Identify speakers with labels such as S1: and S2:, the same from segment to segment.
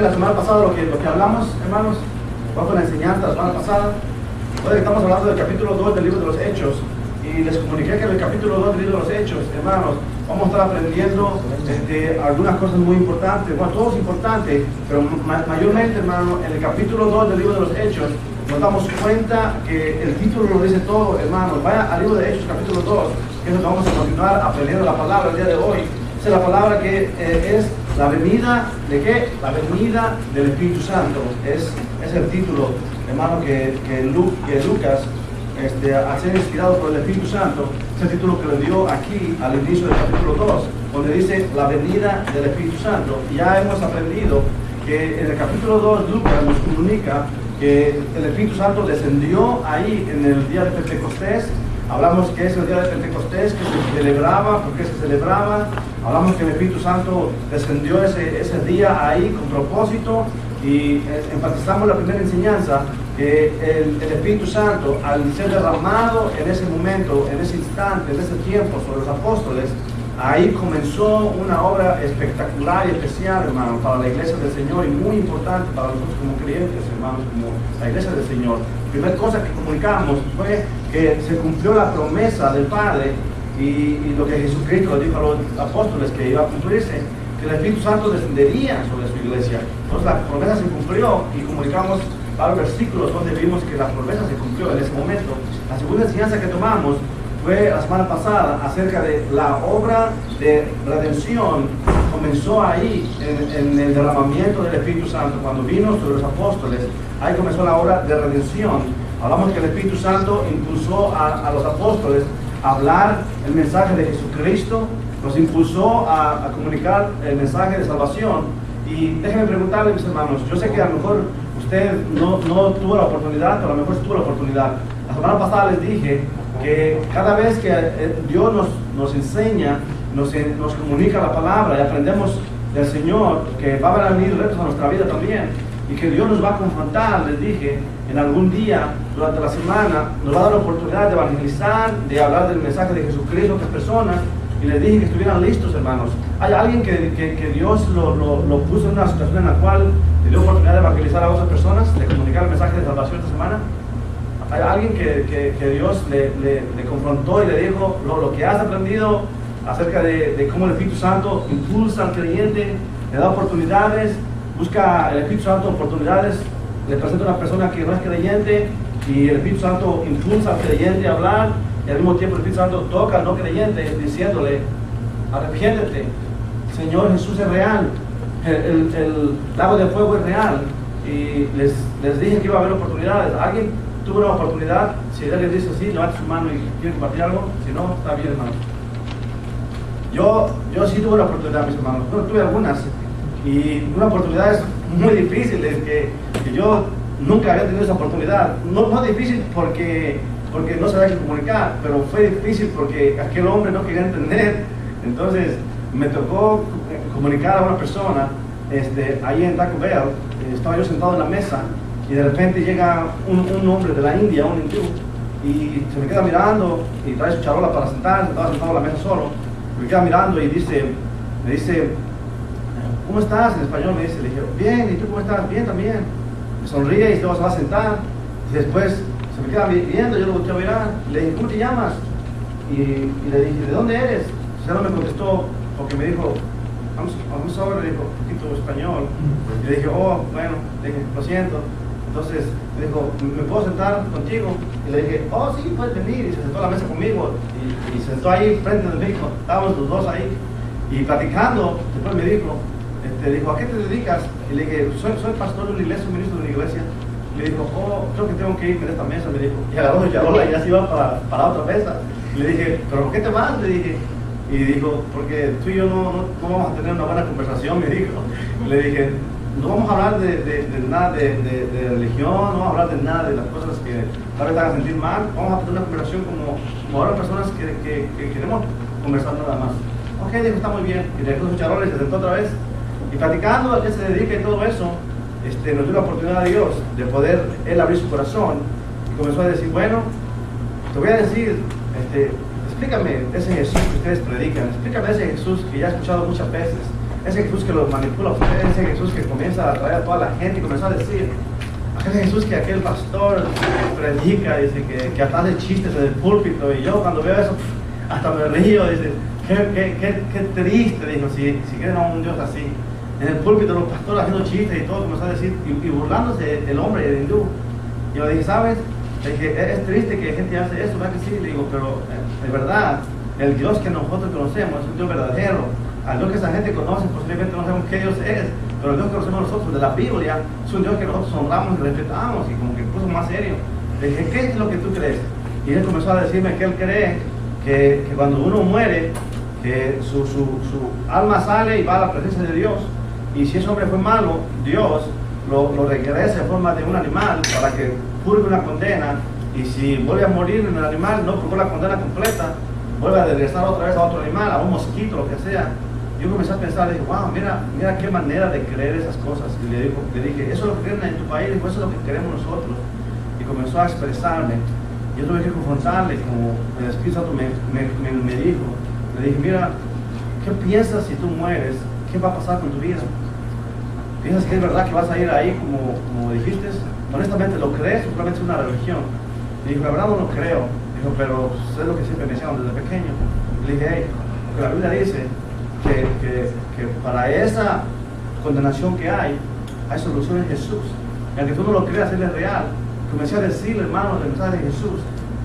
S1: la semana pasada lo que hablamos, hermanos? ¿Cuál fue la enseñanza la semana pasada? Hoy estamos hablando del capítulo 2 del libro de los Hechos. Y les comuniqué que en el capítulo 2 del libro de los Hechos, hermanos, vamos a estar aprendiendo algunas cosas muy importantes. Bueno, todo es importante, pero mayormente, hermano, en el capítulo 2 del libro de los Hechos, nos damos cuenta que el título lo dice todo, hermanos. Vaya al libro de Hechos, capítulo 2, que es donde vamos a continuar aprendiendo la palabra el día de hoy. Esa es la palabra que es la venida, ¿de qué? La venida del Espíritu Santo. Es el título, hermano, que Lucas, al ser inspirado por el Espíritu Santo, es el título que le dio aquí al inicio del capítulo 2, donde dice la venida del Espíritu Santo. Y ya hemos aprendido que en el capítulo 2 Lucas nos comunica que el Espíritu Santo descendió ahí en el día de Pentecostés. Hablamos que es el día de Pentecostés que se celebraba, porque se celebraba. Hablamos que el Espíritu Santo descendió ese día ahí con propósito. Y enfatizamos la primera enseñanza, que el Espíritu Santo, al ser derramado en ese momento, en ese instante, en ese tiempo sobre los apóstoles, ahí comenzó una obra espectacular y especial, hermano, para la iglesia del Señor, y muy importante para nosotros como creyentes, hermanos, como la iglesia del Señor. La primera cosa que comunicamos fue que se cumplió la promesa del Padre y lo que Jesucristo le dijo a los apóstoles que iba a cumplirse, que el Espíritu Santo descendería sobre su iglesia. Entonces la promesa se cumplió y comunicamos varios versículos donde vimos que la promesa se cumplió en ese momento. La segunda enseñanza que tomamos fue la semana pasada acerca de la obra de redención. Comenzó ahí en el derramamiento del Espíritu Santo, cuando vino sobre los apóstoles. Ahí comenzó la obra de redención. Hablamos que el Espíritu Santo impulsó a los apóstoles a hablar el mensaje de Jesucristo, nos impulsó a comunicar el mensaje de salvación. Y déjenme preguntarle, mis hermanos, yo sé que a lo mejor usted no tuvo la oportunidad, pero a lo mejor sí tuvo la oportunidad. La semana pasada les dije que cada vez que Dios nos enseña, nos comunica la palabra y aprendemos del Señor, que va a venir retos a nuestra vida también, y que Dios nos va a confrontar, les dije, en algún día durante la semana, nos va a dar la oportunidad de evangelizar, de hablar del mensaje de Jesucristo a otras personas. Y les dije que estuvieran listos, hermanos. ¿Hay alguien que Dios lo puso en una situación en la cual le dio oportunidad de evangelizar a otras personas, de comunicar el mensaje de salvación esta semana? ¿Hay alguien que Dios le confrontó y le dijo lo que has aprendido acerca de cómo el Espíritu Santo impulsa al creyente, le da oportunidades, busca el Espíritu Santo oportunidades, le presenta a una persona que no es creyente y el Espíritu Santo impulsa al creyente a hablar? Y al mismo tiempo el Espíritu Santo toca al no creyente diciéndole: arrepiéntete, Señor Jesús es real, el lago de fuego es real. Y les dije que iba a haber oportunidades. ¿Alguien tuvo una oportunidad? Si Él les dice sí, levante su mano y quiere compartir algo. Si no, está bien, hermano. Yo sí tuve una oportunidad, mis hermanos. Bueno, tuve algunas. Y una oportunidad es muy difícil, es que yo nunca había tenido esa oportunidad. No difícil porque no sabía qué comunicar, pero fue difícil porque aquel hombre no quería entender. Entonces me tocó comunicar a una persona ahí en Taco Bell. Estaba yo sentado en la mesa y de repente llega un hombre de la India, un hindú, y se me queda mirando y trae su charola para sentarse. Estaba sentado en la mesa solo, me queda mirando y me dice: ¿cómo estás? En español me dice. Le dije: bien. ¿Y tú cómo estás? Bien también. Me sonríe y luego se va a sentar y después se me queda viendo. Yo lo volteo a mirar, le dije: ¿cómo te llamas? Y le dije: ¿de dónde eres? Ya no me contestó porque me dijo: I'm sorry, le dijo un poquito español. Y le dije: oh, bueno, le dije: lo siento. Entonces me dijo: ¿me puedo sentar contigo? Y le dije: oh, sí, puedes venir. Y se sentó a la mesa conmigo y se sentó ahí frente de mí. Estábamos los dos ahí y platicando. Después me dijo, ¿a qué te dedicas? Y le dije: soy pastor de una iglesia, ministro de una iglesia. Le dijo: oh, creo que tengo que irme de esta mesa, me dijo. Y agarró su charola y ya se iba para otra mesa. Y le dije: ¿pero por qué te vas? Le dije. Y dijo: porque tú y yo no vamos a tener una buena conversación, me dijo. Y le dije: no vamos a hablar de nada de religión, no vamos a hablar de nada de las cosas que tal vez te hagan sentir mal. Vamos a tener una conversación como ahora personas que queremos conversar nada más. Ok, dijo: está muy bien. Y le dejó su charola y se sentó otra vez. Y platicando a qué se dedica y todo eso, nos dio la oportunidad de Dios de poder él abrir su corazón y comenzó a decir: bueno, te voy a decir, explícame ese Jesús que ustedes predican, explícame ese Jesús que ya he escuchado muchas veces, ese Jesús que los manipula a ustedes, ese Jesús que comienza comienza a traer a toda la gente y comenzó a decir, aquel Jesús que aquel pastor predica, dice que hasta hace chistes en el púlpito, y yo cuando veo eso, hasta me río, dice, qué triste, dijo, si quieren a un Dios así. En el púlpito los pastores haciendo chistes y todo, comenzó a decir, y burlándose del hombre, del hindú. Y yo le dije, ¿sabes? Le dije, es triste que gente hace eso, ¿verdad que sí? Le digo, pero de verdad, el Dios que nosotros conocemos es un Dios verdadero. Al Dios que esa gente conoce, posiblemente no sabemos qué Dios es, pero el Dios que conocemos nosotros de la Biblia es un Dios que nosotros honramos y respetamos, y como que incluso más serio. Le dije, ¿qué es lo que tú crees? Y él comenzó a decirme que él cree que cuando uno muere, que su alma sale y va a la presencia de Dios, y si ese hombre fue malo, Dios lo regresa en forma de un animal para que purgue una condena, y si vuelve a morir en el animal, no purgó la condena completa, vuelve a regresar otra vez a otro animal, a un mosquito, lo que sea. Yo comencé a pensar, dije, wow, mira qué manera de creer esas cosas. Y le dije, eso es lo que creen en tu país, dijo, eso es lo que queremos nosotros. Y comenzó a expresarme. Yo tuve que confrontarle, como el Espíritu Santo me dijo. Le dije, mira, ¿qué piensas si tú mueres? ¿Qué va a pasar con tu vida? ¿Piensas que es verdad que vas a ir ahí como dijiste? Honestamente, ¿lo crees o solamente es una religión? Le dije, la verdad no lo creo. Dijo, pero es lo que siempre me decían desde pequeño. Le dije, hey, porque la Biblia dice que para esa condenación que hay solución en Jesús. Y aunque tú no lo creas, Él es real. Comencé a decirle, hermano, el mensaje de Jesús.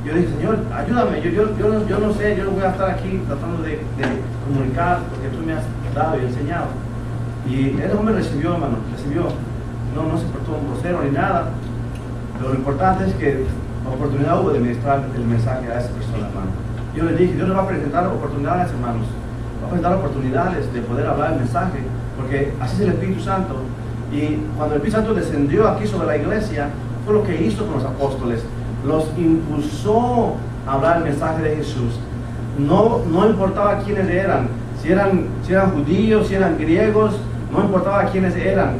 S1: Yo dije, Señor, ayúdame, yo no sé, yo no voy a estar aquí tratando de comunicar lo que tú me has dado y enseñado. Y el hombre recibió, hermano, no se portó un grosero ni nada, pero lo importante es que la oportunidad hubo de ministrar el mensaje a esa persona, hermano. Yo le dije, Dios nos va a presentar oportunidades, hermanos, va a presentar oportunidades de poder hablar el mensaje, porque así es el Espíritu Santo. Y cuando el Espíritu Santo descendió aquí sobre la iglesia, fue lo que hizo con los apóstoles. Los impulsó a hablar el mensaje de Jesús. No importaba quiénes eran, si eran judíos, si eran griegos, no importaba quiénes eran.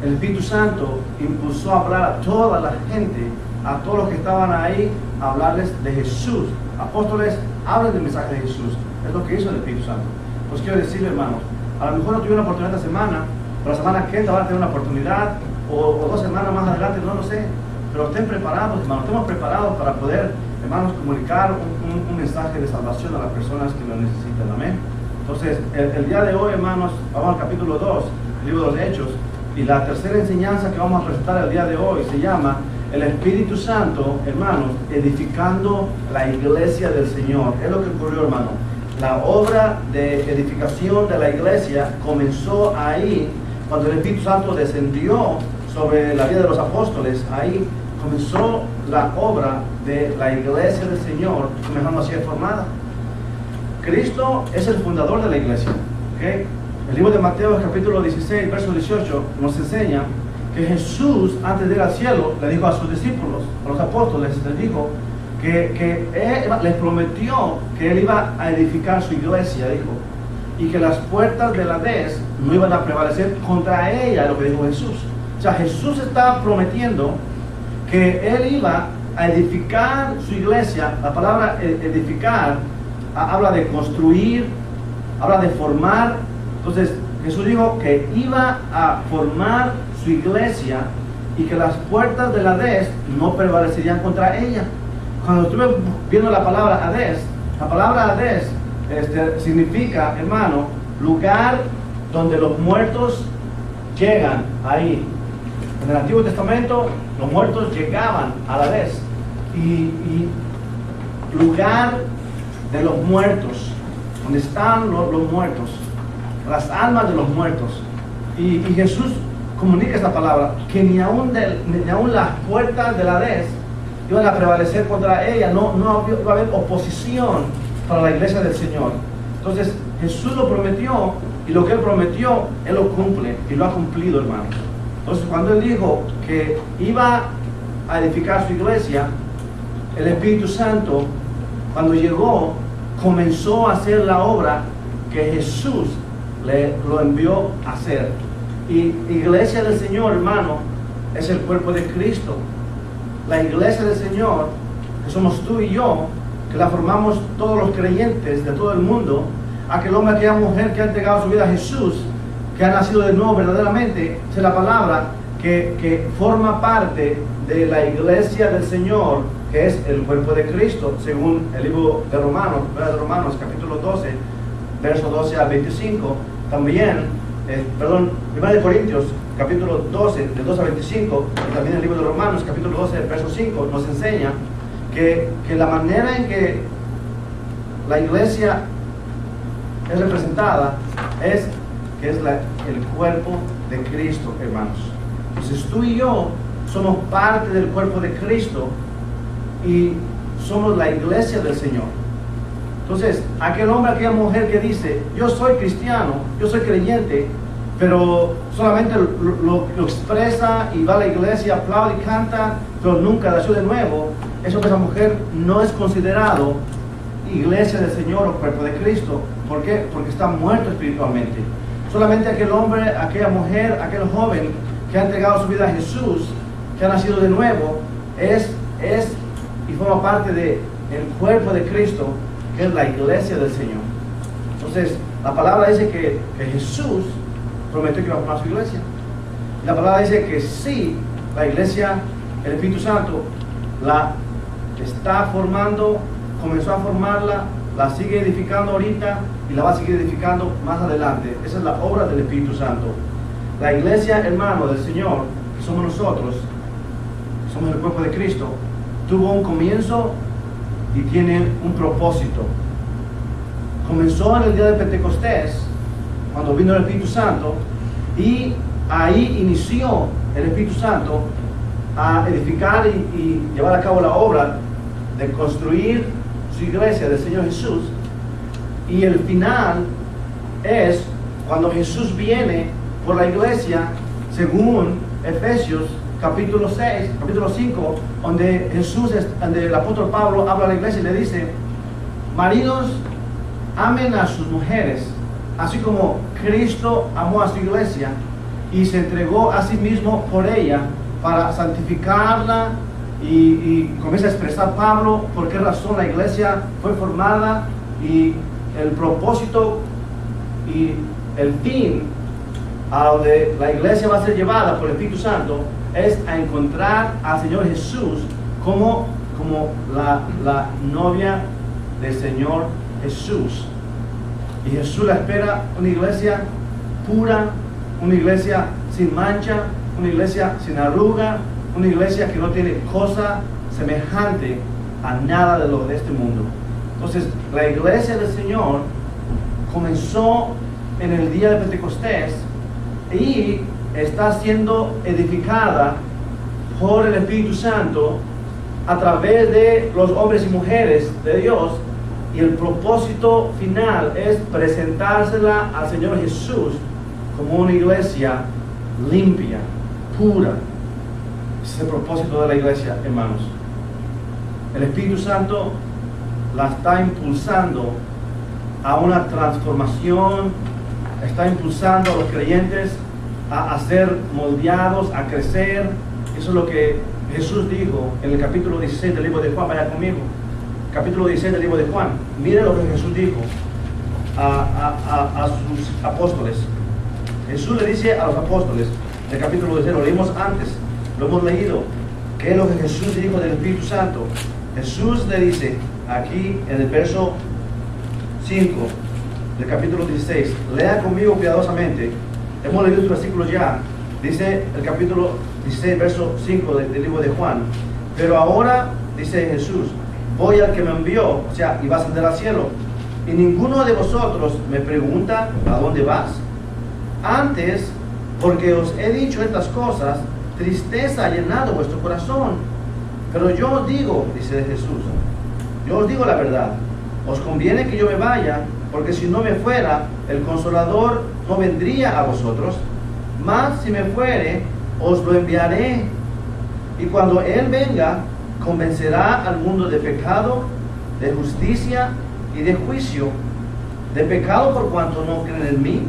S1: El Espíritu Santo impulsó a hablar a toda la gente, a todos los que estaban ahí, a hablarles de Jesús. Apóstoles, hablen del mensaje de Jesús. Es lo que hizo el Espíritu Santo. Pues quiero decirle, hermanos, a lo mejor no tuvieron una oportunidad esta semana, pero la semana que entra van a tener una oportunidad, o 2 semanas más adelante, no lo sé. Pero estén preparados, hermanos, estemos preparados para poder, hermanos, comunicar un mensaje de salvación a las personas que lo necesitan. Amén. Entonces, el día de hoy, hermanos, vamos al capítulo 2, el libro de los Hechos, y la tercera enseñanza que vamos a presentar el día de hoy se llama el Espíritu Santo, hermanos, edificando la iglesia del Señor. Es lo que ocurrió, hermano. La obra de edificación de la iglesia comenzó ahí, cuando el Espíritu Santo descendió sobre la vida de los apóstoles. Ahí comenzó la obra de la iglesia del Señor, comenzando a ser formada. Cristo es el fundador de la iglesia. ¿Okay? El libro de Mateo, capítulo 16, verso 18, nos enseña que Jesús, antes de ir al cielo, le dijo a sus discípulos, a los apóstoles, les dijo que Él les prometió que Él iba a edificar su iglesia, dijo, y que las puertas del Hades no iban a prevalecer contra ella, lo que dijo Jesús. O sea, Jesús está prometiendo que Él iba a edificar su iglesia. La palabra edificar habla de construir, habla de formar. Entonces, Jesús dijo que iba a formar su iglesia y que las puertas del Hades no prevalecerían contra ella. Cuando estuve viendo la palabra Hades, la palabra Hades significa, hermano, lugar donde los muertos llegan ahí. En el Antiguo Testamento los muertos llegaban a la vez, y lugar de los muertos, donde están los muertos, las almas de los muertos. Y Jesús comunica esta palabra, que ni aún las puertas del Hades iban a prevalecer contra ella. No iba a haber oposición para la iglesia del Señor. Entonces Jesús lo prometió, y lo que Él prometió, Él lo cumple, y lo ha cumplido, hermanos. Entonces, cuando Él dijo que iba a edificar su iglesia, el Espíritu Santo, cuando llegó, comenzó a hacer la obra que Jesús lo envió a hacer. Y iglesia del Señor, hermano, es el cuerpo de Cristo. La iglesia del Señor, que somos tú y yo, que la formamos todos los creyentes de todo el mundo, aquel hombre, aquella mujer que ha entregado su vida a Jesús, que ha nacido de nuevo verdaderamente, es la palabra que forma parte de la iglesia del Señor, que es el cuerpo de Cristo, según el libro de Romanos capítulo 12, verso 12 al 25. También, 1 de Corintios capítulo 12, de 12 a 25, y también el libro de Romanos capítulo 12, verso 5, nos enseña que la manera en que la iglesia es representada es que es el cuerpo de Cristo, hermanos. Entonces tú y yo somos parte del cuerpo de Cristo y somos la iglesia del Señor. Entonces, aquel hombre, aquella mujer que dice, yo soy cristiano, yo soy creyente, pero solamente lo expresa y va a la iglesia, aplaude y canta, pero nunca nació de nuevo, esa mujer no es considerado iglesia del Señor o cuerpo de Cristo. ¿Por qué? Porque está muerto espiritualmente. Solamente aquel hombre, aquella mujer, aquel joven que ha entregado su vida a Jesús, que ha nacido de nuevo, es y forma parte del cuerpo de Cristo, que es la iglesia del Señor. Entonces, la palabra dice que Jesús prometió que iba a formar su iglesia. La palabra dice que sí, la iglesia, el Espíritu Santo, la está formando, comenzó a formarla, la sigue edificando ahorita y la va a seguir edificando más adelante. Esa es la obra del Espíritu Santo. La iglesia, hermano, del Señor, que somos nosotros, somos el cuerpo de Cristo, tuvo un comienzo y tiene un propósito. Comenzó en el día de Pentecostés, cuando vino el Espíritu Santo, y ahí inició el Espíritu Santo a edificar y llevar a cabo la obra de construir su iglesia del Señor Jesús. Y el final es cuando Jesús viene por la iglesia, según Efesios capítulo 6, capítulo 5, donde donde el apóstol Pablo habla a la iglesia y le dice: maridos, amen a sus mujeres, así como Cristo amó a su iglesia y se entregó a sí mismo por ella para santificarla. Y comienza a expresar Pablo por qué razón la iglesia fue formada y el propósito y el fin a donde la iglesia va a ser llevada por el Espíritu Santo es a encontrar al Señor Jesús como la novia del Señor Jesús. Y Jesús la espera una iglesia pura, una iglesia sin mancha, una iglesia sin arruga, una iglesia que no tiene cosa semejante a nada de este mundo. Entonces, la iglesia del Señor comenzó en el día de Pentecostés y está siendo edificada por el Espíritu Santo a través de los hombres y mujeres de Dios, y el propósito final es presentársela al Señor Jesús como una iglesia limpia, pura. Ese es el propósito de la iglesia, hermanos. El Espíritu Santo la está impulsando a una transformación, está impulsando a los creyentes a ser moldeados, a crecer. Eso es lo que Jesús dijo en el capítulo 16 del libro de Juan. Vaya conmigo, capítulo 16 del libro de Juan. Mire lo que Jesús dijo a sus apóstoles. Jesús le dice a los apóstoles, en el capítulo 16, lo leímos antes, lo hemos leído, qué es lo que Jesús dijo del Espíritu Santo. Jesús le dice aquí en el verso 5 del capítulo 16, lea conmigo cuidadosamente. Hemos leído estos versículos ya. Dice el capítulo 16, verso 5 del libro de Juan: pero ahora, dice Jesús, voy al que me envió, o sea, y va a ascender al cielo, y ninguno de vosotros me pregunta ¿a dónde vas? Antes, porque os he dicho estas cosas, tristeza ha llenado vuestro corazón. Pero yo os digo, dice Jesús, yo os digo la verdad, os conviene que yo me vaya, porque si no me fuera, el Consolador no vendría a vosotros, mas si me fuere, os lo enviaré. Y cuando Él venga, convencerá al mundo de pecado, de justicia y de juicio. De pecado por cuanto no creen en mí,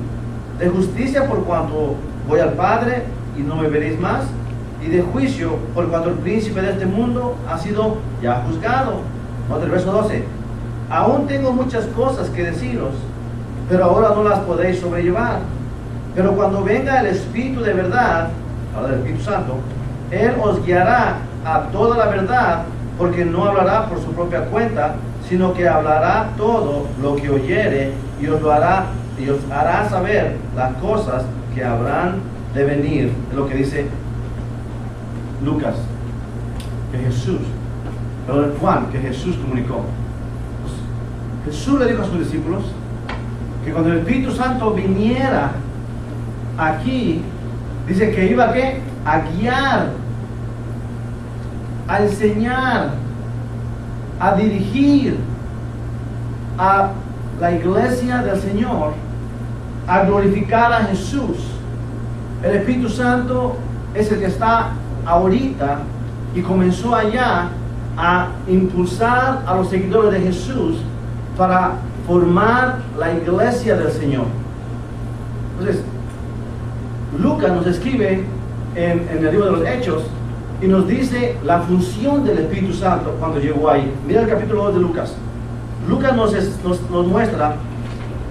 S1: de justicia por cuanto voy al Padre y no me veréis más, y de juicio por cuanto el príncipe de este mundo ha sido ya juzgado. Nota el verso 12: aún tengo muchas cosas que deciros, pero ahora no las podéis sobrellevar. Pero cuando venga el Espíritu de verdad, ahora el Espíritu Santo, Él os guiará a toda la verdad, porque no hablará por su propia cuenta, sino que hablará todo lo que oyere y os hará saber las cosas que habrán de venir. Es lo que dice Lucas, que Jesús, pero Juan, que Jesús comunicó. Jesús le dijo a sus discípulos que cuando el Espíritu Santo viniera aquí, dice que iba a guiar, a enseñar, a dirigir a la iglesia del Señor, a glorificar a Jesús. El Espíritu Santo es el que está ahorita y comenzó allá a impulsar a los seguidores de Jesús para formar la iglesia del Señor. Entonces, Lucas nos escribe en el libro de los Hechos y nos dice la función del Espíritu Santo cuando llegó ahí. Mira el capítulo 2 de Lucas. Lucas nos muestra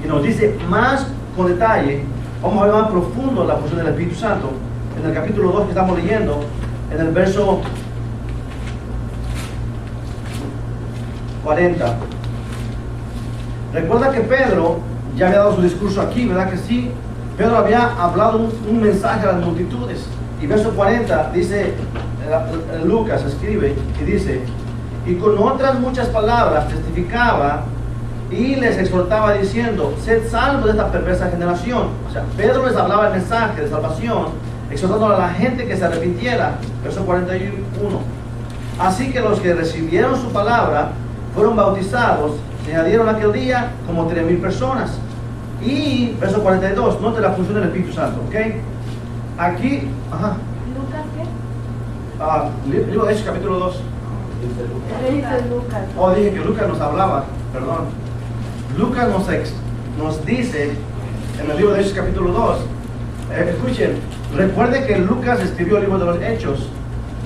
S1: y nos dice más con detalle, vamos a ver más profundo la función del Espíritu Santo en el capítulo 2 que estamos leyendo, en el verso 40. Recuerda que Pedro ya había dado su discurso aquí, ¿verdad que sí? Pedro había hablado un mensaje a las multitudes. Y verso 40 dice, Lucas escribe y dice, y con otras muchas palabras testificaba y les exhortaba diciendo, sed salvos de esta perversa generación. O sea, Pedro les hablaba el mensaje de salvación, exhortando a la gente que se arrepintiera. Verso 41. Así que los que recibieron su palabra fueron bautizados, se añadieron aquel día como 3,000 personas. Y verso 42, note la función del Espíritu Santo, ¿ok? Aquí,
S2: ¿Lucas qué?
S1: Libro de Hechos, capítulo 2.
S2: Dice Lucas.
S1: Oh, dije que Lucas nos hablaba, perdón. Lucas nos dice en el libro de Hechos, capítulo 2. Escuchen, recuerde que Lucas escribió el libro de los Hechos.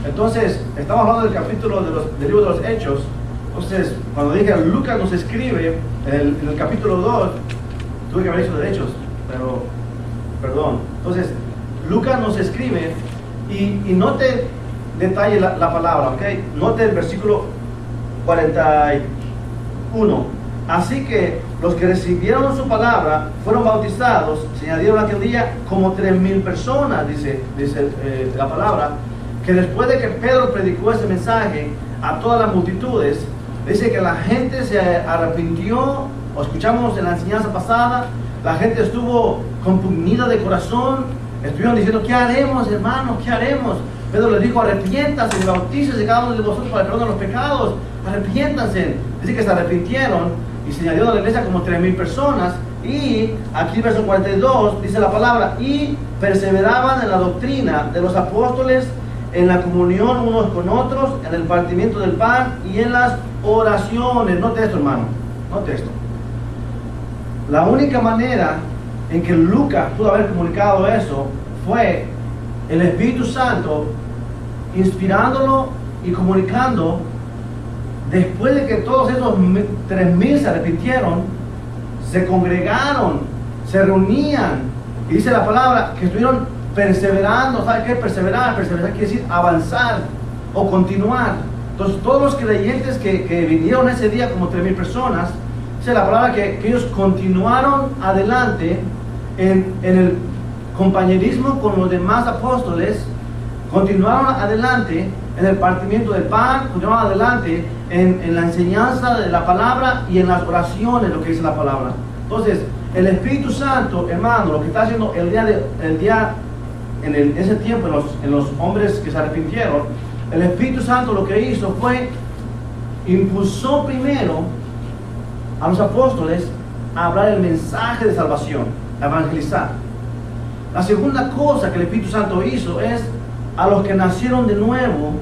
S1: Entonces, estamos hablando del capítulo del libro de los Hechos. Entonces, cuando dije Lucas nos escribe en el capítulo 2, tuve que haber hecho de Hechos, pero perdón. Entonces, Lucas nos escribe y note detalle la palabra, ¿ok? Note el versículo 41. Así que los que recibieron su palabra fueron bautizados, se añadieron aquel día como 3,000 personas, dice la palabra, que después de que Pedro predicó ese mensaje a todas las multitudes, dice que la gente se arrepintió. O escuchamos en la enseñanza pasada, la gente estuvo compunida de corazón, estuvieron diciendo, ¿qué haremos, hermanos? ¿Qué haremos? Pedro les dijo, arrepiéntanse y bautícense cada uno de vosotros para el perdón de los pecados, arrepiéntanse. Dice que se arrepintieron y se añadieron a la iglesia como 3,000 personas. Y aquí verso 42 dice la palabra, y perseveraban en la doctrina de los apóstoles, en la comunión unos con otros, en el partimiento del pan y en las oraciones. Note esto, hermano, note esto. La única manera en que Lucas pudo haber comunicado eso fue el Espíritu Santo inspirándolo y comunicando después de que todos esos 3,000 se arrepintieron, se congregaron, se reunían, y dice la palabra que estuvieron perseverando. ¿Sabe qué? Perseverar quiere decir avanzar o continuar. Entonces todos los creyentes que vinieron ese día como 3,000 personas, dice la palabra que ellos continuaron adelante en el compañerismo con los demás apóstoles, continuaron adelante en el partimiento del pan, continuaron adelante en la enseñanza de la palabra y en las oraciones, lo que dice la palabra. Entonces, el Espíritu Santo, hermano, lo que está haciendo en ese tiempo, en los hombres que se arrepintieron, el Espíritu Santo lo que hizo fue, impulsó primero a los apóstoles a hablar el mensaje de salvación, a evangelizar. La segunda cosa que el Espíritu Santo hizo es, a los que nacieron de nuevo,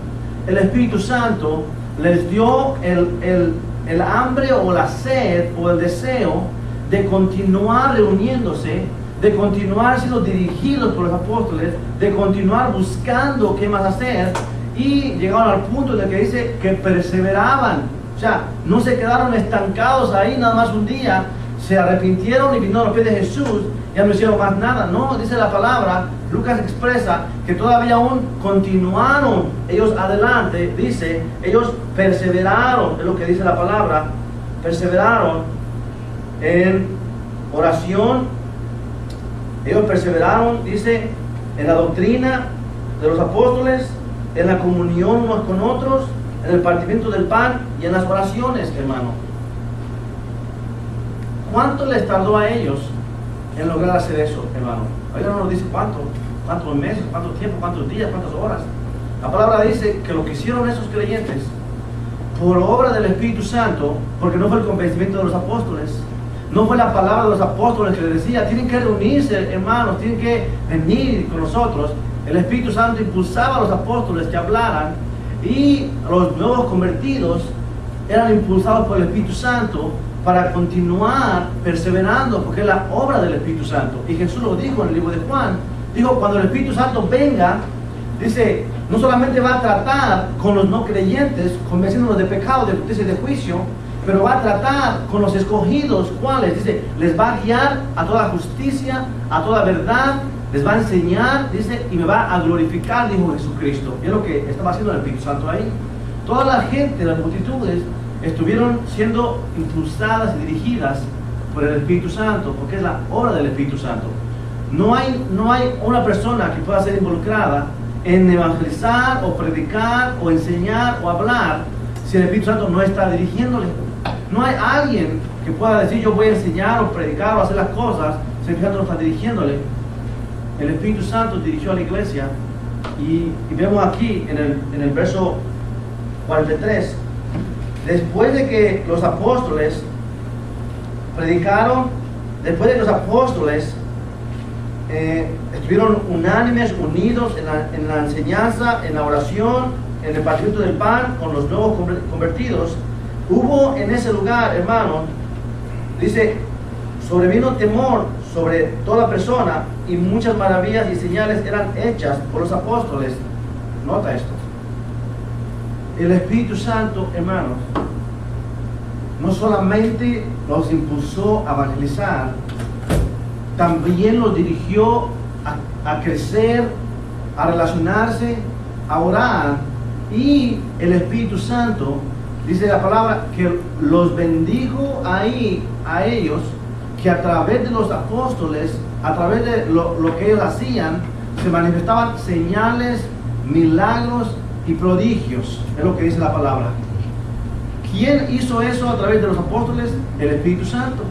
S1: el Espíritu Santo les dio el hambre o la sed o el deseo de continuar reuniéndose, de continuar siendo dirigidos por los apóstoles, de continuar buscando qué más hacer, y llegaron al punto en el que dice que perseveraban. O sea, no se quedaron estancados ahí nada más un día, se arrepintieron y vinieron a los pies de Jesús, ya no hicieron más nada. No, dice la palabra, Lucas expresa que todavía aún continuaron ellos adelante. Dice, ellos perseveraron, es lo que dice la palabra, perseveraron en oración. Ellos perseveraron, dice, en la doctrina de los apóstoles, en la comunión unos con otros, en el partimiento del pan y en las oraciones, hermano. ¿Cuánto les tardó a ellos en lograr hacer eso, hermano? Ahí no nos dice cuántos meses, cuánto tiempo, cuántos días, cuántas horas. La palabra dice que lo que hicieron esos creyentes por obra del Espíritu Santo, porque no fue el convencimiento de los apóstoles, no fue la palabra de los apóstoles que les decía, tienen que reunirse, hermanos, tienen que venir con nosotros. El Espíritu Santo impulsaba a los apóstoles que hablaran, y los nuevos convertidos eran impulsados por el Espíritu Santo para continuar perseverando, porque es la obra del Espíritu Santo. Y Jesús lo dijo en el libro de Juan, dijo, cuando el Espíritu Santo venga, dice, no solamente va a tratar con los no creyentes, convenciéndolos de pecado, de justicia y de juicio, pero va a tratar con los escogidos, ¿cuáles? Dice, les va a guiar a toda justicia, a toda verdad, les va a enseñar, dice, y me va a glorificar, dijo Jesucristo. Y es lo que estaba haciendo el Espíritu Santo ahí. Toda la gente, las multitudes, estuvieron siendo impulsadas y dirigidas por el Espíritu Santo, porque es la obra del Espíritu Santo. No hay una persona que pueda ser involucrada en evangelizar o predicar o enseñar o hablar si el Espíritu Santo no está dirigiéndole. No hay alguien que pueda decir yo voy a enseñar o predicar o hacer las cosas si el Espíritu Santo no está dirigiéndole. El Espíritu Santo dirigió a la iglesia y vemos aquí en el verso 43, después de que los apóstoles predicaron, después de que los apóstoles estuvieron unánimes, unidos en la enseñanza, en la oración, en el partimiento del pan con los nuevos convertidos, hubo en ese lugar, hermano, dice, sobrevino temor sobre toda persona y muchas maravillas y señales eran hechas por los apóstoles. Nota esto. El Espíritu Santo, hermanos, no solamente los impulsó a evangelizar, también los dirigió a crecer, a relacionarse, a orar. Y el Espíritu Santo, dice la palabra, que los bendijo ahí a ellos, que a través de los apóstoles, a través de lo que ellos hacían, se manifestaban señales, milagros y prodigios. Es lo que dice la palabra. ¿Quién hizo eso a través de los apóstoles? El Espíritu Santo.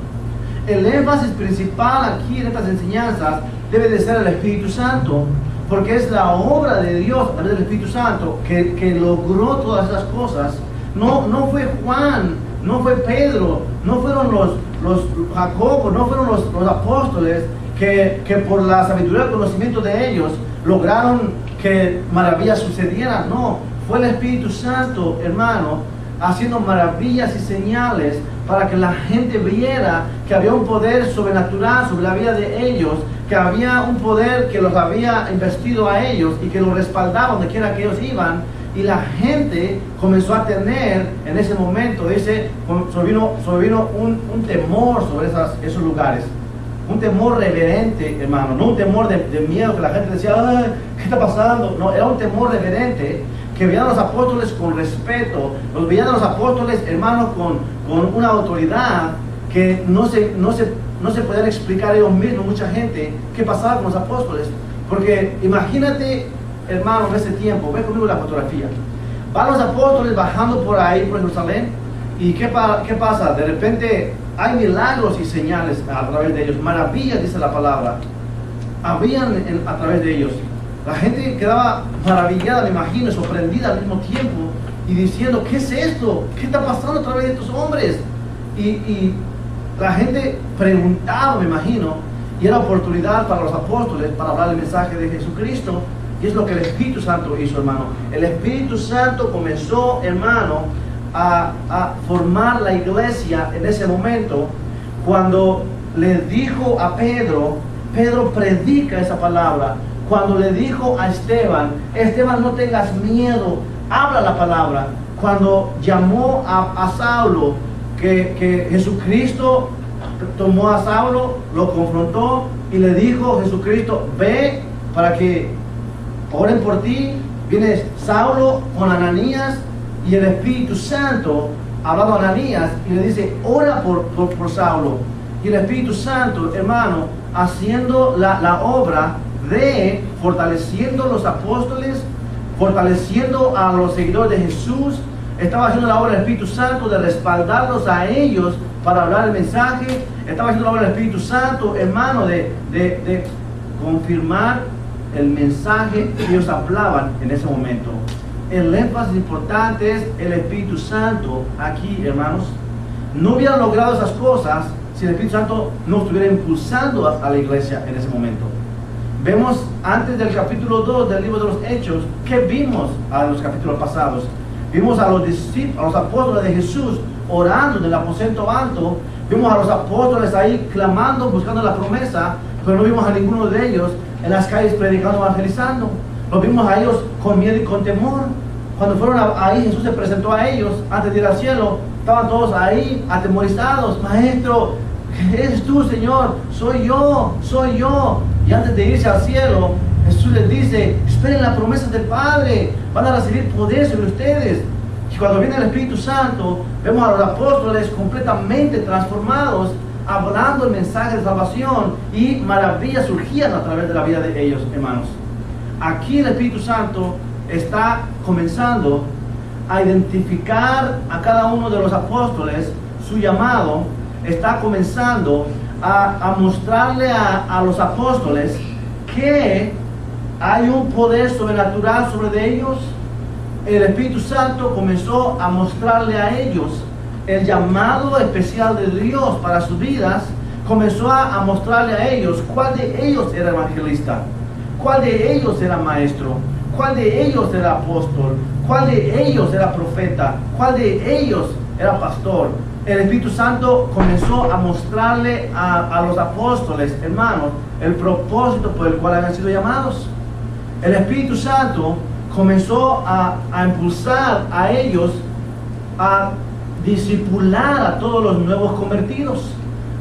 S1: El énfasis principal aquí en estas enseñanzas debe de ser el Espíritu Santo, porque es la obra de Dios a través del Espíritu Santo que logró todas esas cosas. No fue Juan, no fue Pedro, no fueron los Jacobo, no fueron los apóstoles que por la sabiduría y el conocimiento de ellos lograron que maravillas sucedieran. No, fue el Espíritu Santo, hermano, haciendo maravillas y señales para que la gente viera que había un poder sobrenatural sobre la vida de ellos, que había un poder que los había investido a ellos y que los respaldaba donde quiera que ellos iban. Y la gente comenzó a tener en ese momento, sobrevino un temor sobre esos lugares. Un temor reverente, hermano, no un temor de miedo que la gente decía, ay, ¿qué está pasando? No, era un temor reverente que veían a los apóstoles con respeto, los veían a los apóstoles, hermanos, con una autoridad que no se podían explicar ellos mismos, mucha gente, qué pasaba con los apóstoles. Porque imagínate, hermano, en ese tiempo, ve conmigo la fotografía, van los apóstoles bajando por ahí, por Jerusalén, y ¿qué pasa? De repente hay milagros y señales a través de ellos, maravillas, dice la palabra, habían a través de ellos. La gente quedaba maravillada, me imagino, sorprendida al mismo tiempo, y diciendo, ¿qué es esto? ¿Qué está pasando a través de estos hombres? Y la gente preguntaba, me imagino, y era oportunidad para los apóstoles para hablar el mensaje de Jesucristo. Y es lo que el Espíritu Santo hizo, hermano. El Espíritu Santo comenzó, hermano, a formar la iglesia en ese momento, cuando le dijo a Pedro predica esa palabra. Cuando le dijo a Esteban, no tengas miedo, habla la palabra. Cuando llamó a Saulo, que Jesucristo tomó a Saulo, lo confrontó y le dijo Jesucristo, ve para que oren por ti. Viene Saulo con Ananías y el Espíritu Santo hablando a Ananías y le dice, ora por Saulo. Y el Espíritu Santo, hermano, haciendo la obra de fortaleciendo los apóstoles, fortaleciendo a los seguidores de Jesús, estaba haciendo la obra del Espíritu Santo de respaldarlos a ellos para hablar el mensaje, estaba haciendo la obra del Espíritu Santo, hermano, de confirmar el mensaje que ellos hablaban en ese momento. El énfasis importante es el Espíritu Santo aquí, hermanos. No hubieran logrado esas cosas si el Espíritu Santo no estuviera impulsando a la iglesia en ese momento. Vemos antes del capítulo 2 del libro de los Hechos, ¿qué vimos en los capítulos pasados? Vimos a los discípulos, a los apóstoles de Jesús orando en el aposento alto. Vimos a los apóstoles ahí clamando, buscando la promesa, pero no vimos a ninguno de ellos en las calles predicando, evangelizando. Los vimos a ellos con miedo y con temor. Cuando fueron ahí, Jesús se presentó a ellos antes de ir al cielo. Estaban todos ahí atemorizados. Maestro, ¿eres tú, Señor? Soy yo, soy yo. Y antes de irse al cielo, Jesús les dice, esperen las promesas del Padre, van a recibir poder sobre ustedes. Y cuando viene el Espíritu Santo, vemos a los apóstoles completamente transformados, hablando el mensaje de salvación, y maravillas surgían a través de la vida de ellos, hermanos. Aquí el Espíritu Santo está comenzando a identificar a cada uno de los apóstoles su llamado, está comenzando a mostrarle a los apóstoles que hay un poder sobrenatural sobre de ellos. El Espíritu Santo comenzó a mostrarle a ellos el llamado especial de Dios para sus vidas. Comenzó a mostrarle a ellos cuál de ellos era evangelista, cuál de ellos era maestro, cuál de ellos era apóstol, cuál de ellos era profeta, cuál de ellos era pastor. El Espíritu Santo comenzó a mostrarle a los apóstoles, hermanos, el propósito por el cual habían sido llamados. El Espíritu Santo comenzó a impulsar a ellos a discipular a todos los nuevos convertidos.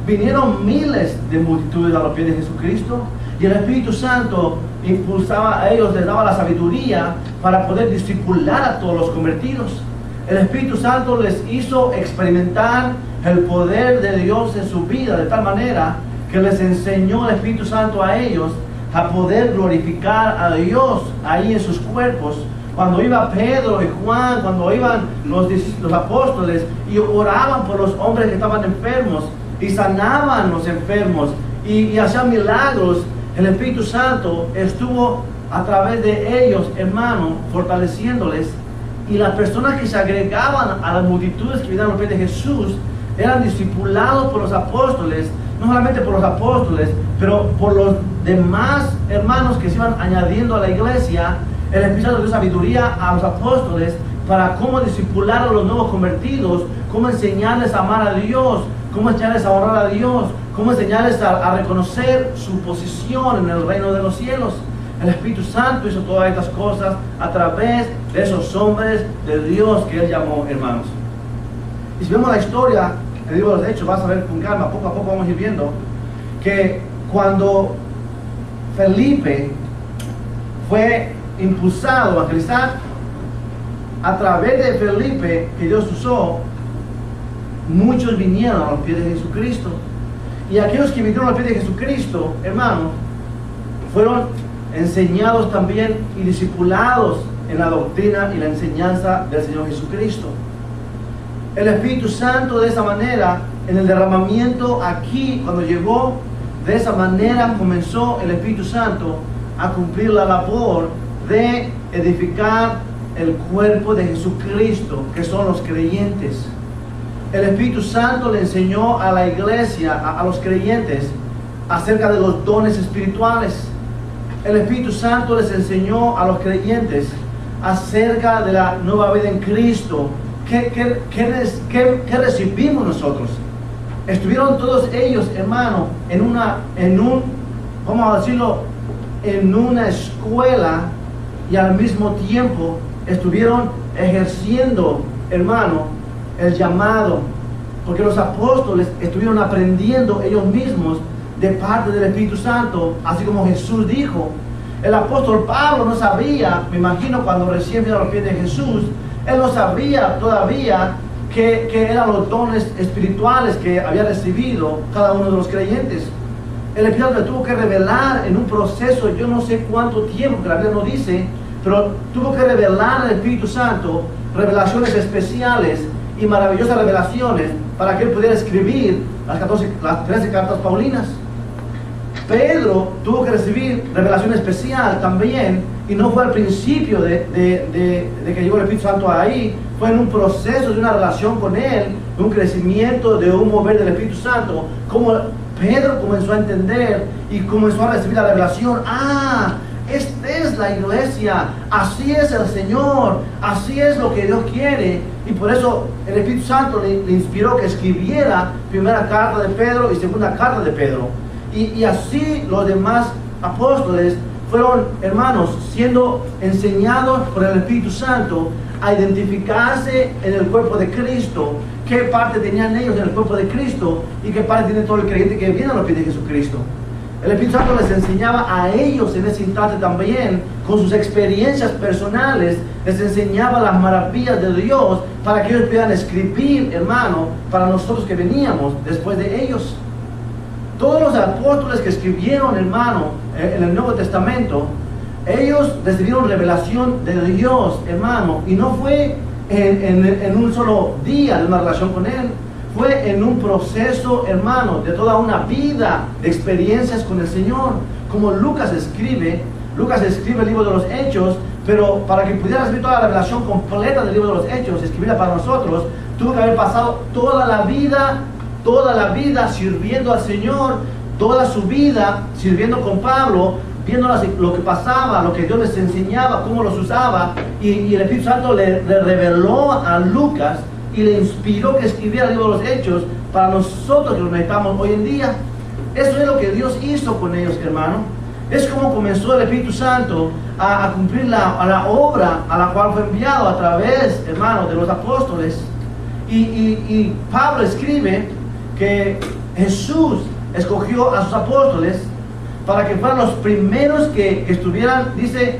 S1: Vinieron miles de multitudes a los pies de Jesucristo y el Espíritu Santo impulsaba a ellos, les daba la sabiduría para poder discipular a todos los convertidos. El Espíritu Santo les hizo experimentar el poder de Dios en su vida de tal manera que les enseñó el Espíritu Santo a ellos a poder glorificar a Dios ahí en sus cuerpos. Cuando iba Pedro y Juan, cuando iban los apóstoles y oraban por los hombres que estaban enfermos y sanaban los enfermos y hacían milagros, el Espíritu Santo estuvo a través de ellos, hermano, fortaleciéndoles. Y las personas que se agregaban a las multitudes que vinieron a los pies de Jesús eran discipulados por los apóstoles, no solamente por los apóstoles, pero por los demás hermanos que se iban añadiendo a la iglesia. El Espíritu Santo dio sabiduría a los apóstoles para cómo discipular a los nuevos convertidos, cómo enseñarles a amar a Dios, cómo enseñarles a honrar a Dios, cómo enseñarles a reconocer su posición en el reino de los cielos. El Espíritu Santo hizo todas estas cosas a través de esos hombres de Dios que Él llamó, hermanos. Y si vemos la historia, el libro de los Hechos, vas a ver con calma, poco a poco vamos a ir viendo, que cuando Felipe fue impulsado a evangelizar, a través de Felipe que Dios usó, muchos vinieron a los pies de Jesucristo. Y aquellos que vinieron a los pies de Jesucristo, hermanos, fueron enseñados también y discipulados en la doctrina y la enseñanza del Señor Jesucristo. El Espíritu Santo de esa manera, en el derramamiento aquí, cuando llegó, de esa manera comenzó el Espíritu Santo a cumplir la labor de edificar el cuerpo de Jesucristo, que son los creyentes. El Espíritu Santo le enseñó a la iglesia, a los creyentes, acerca de los dones espirituales. El Espíritu Santo les enseñó a los creyentes acerca de la nueva vida en Cristo. ¿Qué recibimos nosotros? Estuvieron todos ellos, hermano, vamos a decirlo, en una escuela, y al mismo tiempo estuvieron ejerciendo, hermano, el llamado Porque los apóstoles estuvieron aprendiendo ellos mismos de parte del Espíritu Santo, así como Jesús dijo. El apóstol Pablo no sabía, me imagino, cuando recién vino a los pies de Jesús, él no sabía todavía que eran los dones espirituales que había recibido cada uno de los creyentes. El Espíritu Santo tuvo que revelar en un proceso, yo no sé cuánto tiempo, que la Biblia no dice, pero tuvo que revelar al Espíritu Santo revelaciones especiales y maravillosas revelaciones para que él pudiera escribir las 13 cartas paulinas. Pedro tuvo que recibir revelación especial también, y no fue al principio de que llegó el Espíritu Santo ahí, fue en un proceso de una relación con él, de un crecimiento, de un mover del Espíritu Santo, como Pedro comenzó a entender y comenzó a recibir la revelación. Esta es la iglesia, así es el Señor, así es lo que Dios quiere. Y por eso el Espíritu Santo le inspiró que escribiera primera carta de Pedro y segunda carta de Pedro. Y así los demás apóstoles fueron, hermanos, siendo enseñados por el Espíritu Santo a identificarse en el cuerpo de Cristo, qué parte tenían ellos en el cuerpo de Cristo y qué parte tiene todo el creyente que viene a los pies de Jesucristo. El Espíritu Santo les enseñaba a ellos en ese instante también, con sus experiencias personales, les enseñaba las maravillas de Dios para que ellos pudieran escribir, hermano, para nosotros que veníamos después de ellos. Todos los apóstoles que escribieron, hermano, en el Nuevo Testamento, ellos recibieron revelación de Dios, hermano, y no fue en un solo día de una relación con Él. Fue en un proceso, hermano, de toda una vida de experiencias con el Señor. Como Lucas escribe el libro de los Hechos, pero para que pudiera recibir toda la revelación completa del libro de los Hechos, escribirla para nosotros, tuvo que haber pasado toda la vida sirviendo al Señor, toda su vida sirviendo con Pablo, viendo lo que pasaba, lo que Dios les enseñaba, cómo los usaba, y el Espíritu Santo le reveló a Lucas y le inspiró que escribiera el libro de los Hechos para nosotros que los necesitamos hoy en día. Eso es lo que Dios hizo con ellos, hermano. Es como comenzó el Espíritu Santo a cumplir la obra a la cual fue enviado a través, hermano, de los apóstoles. Y Pablo escribe que Jesús escogió a sus apóstoles para que fueran los primeros que estuvieran, dice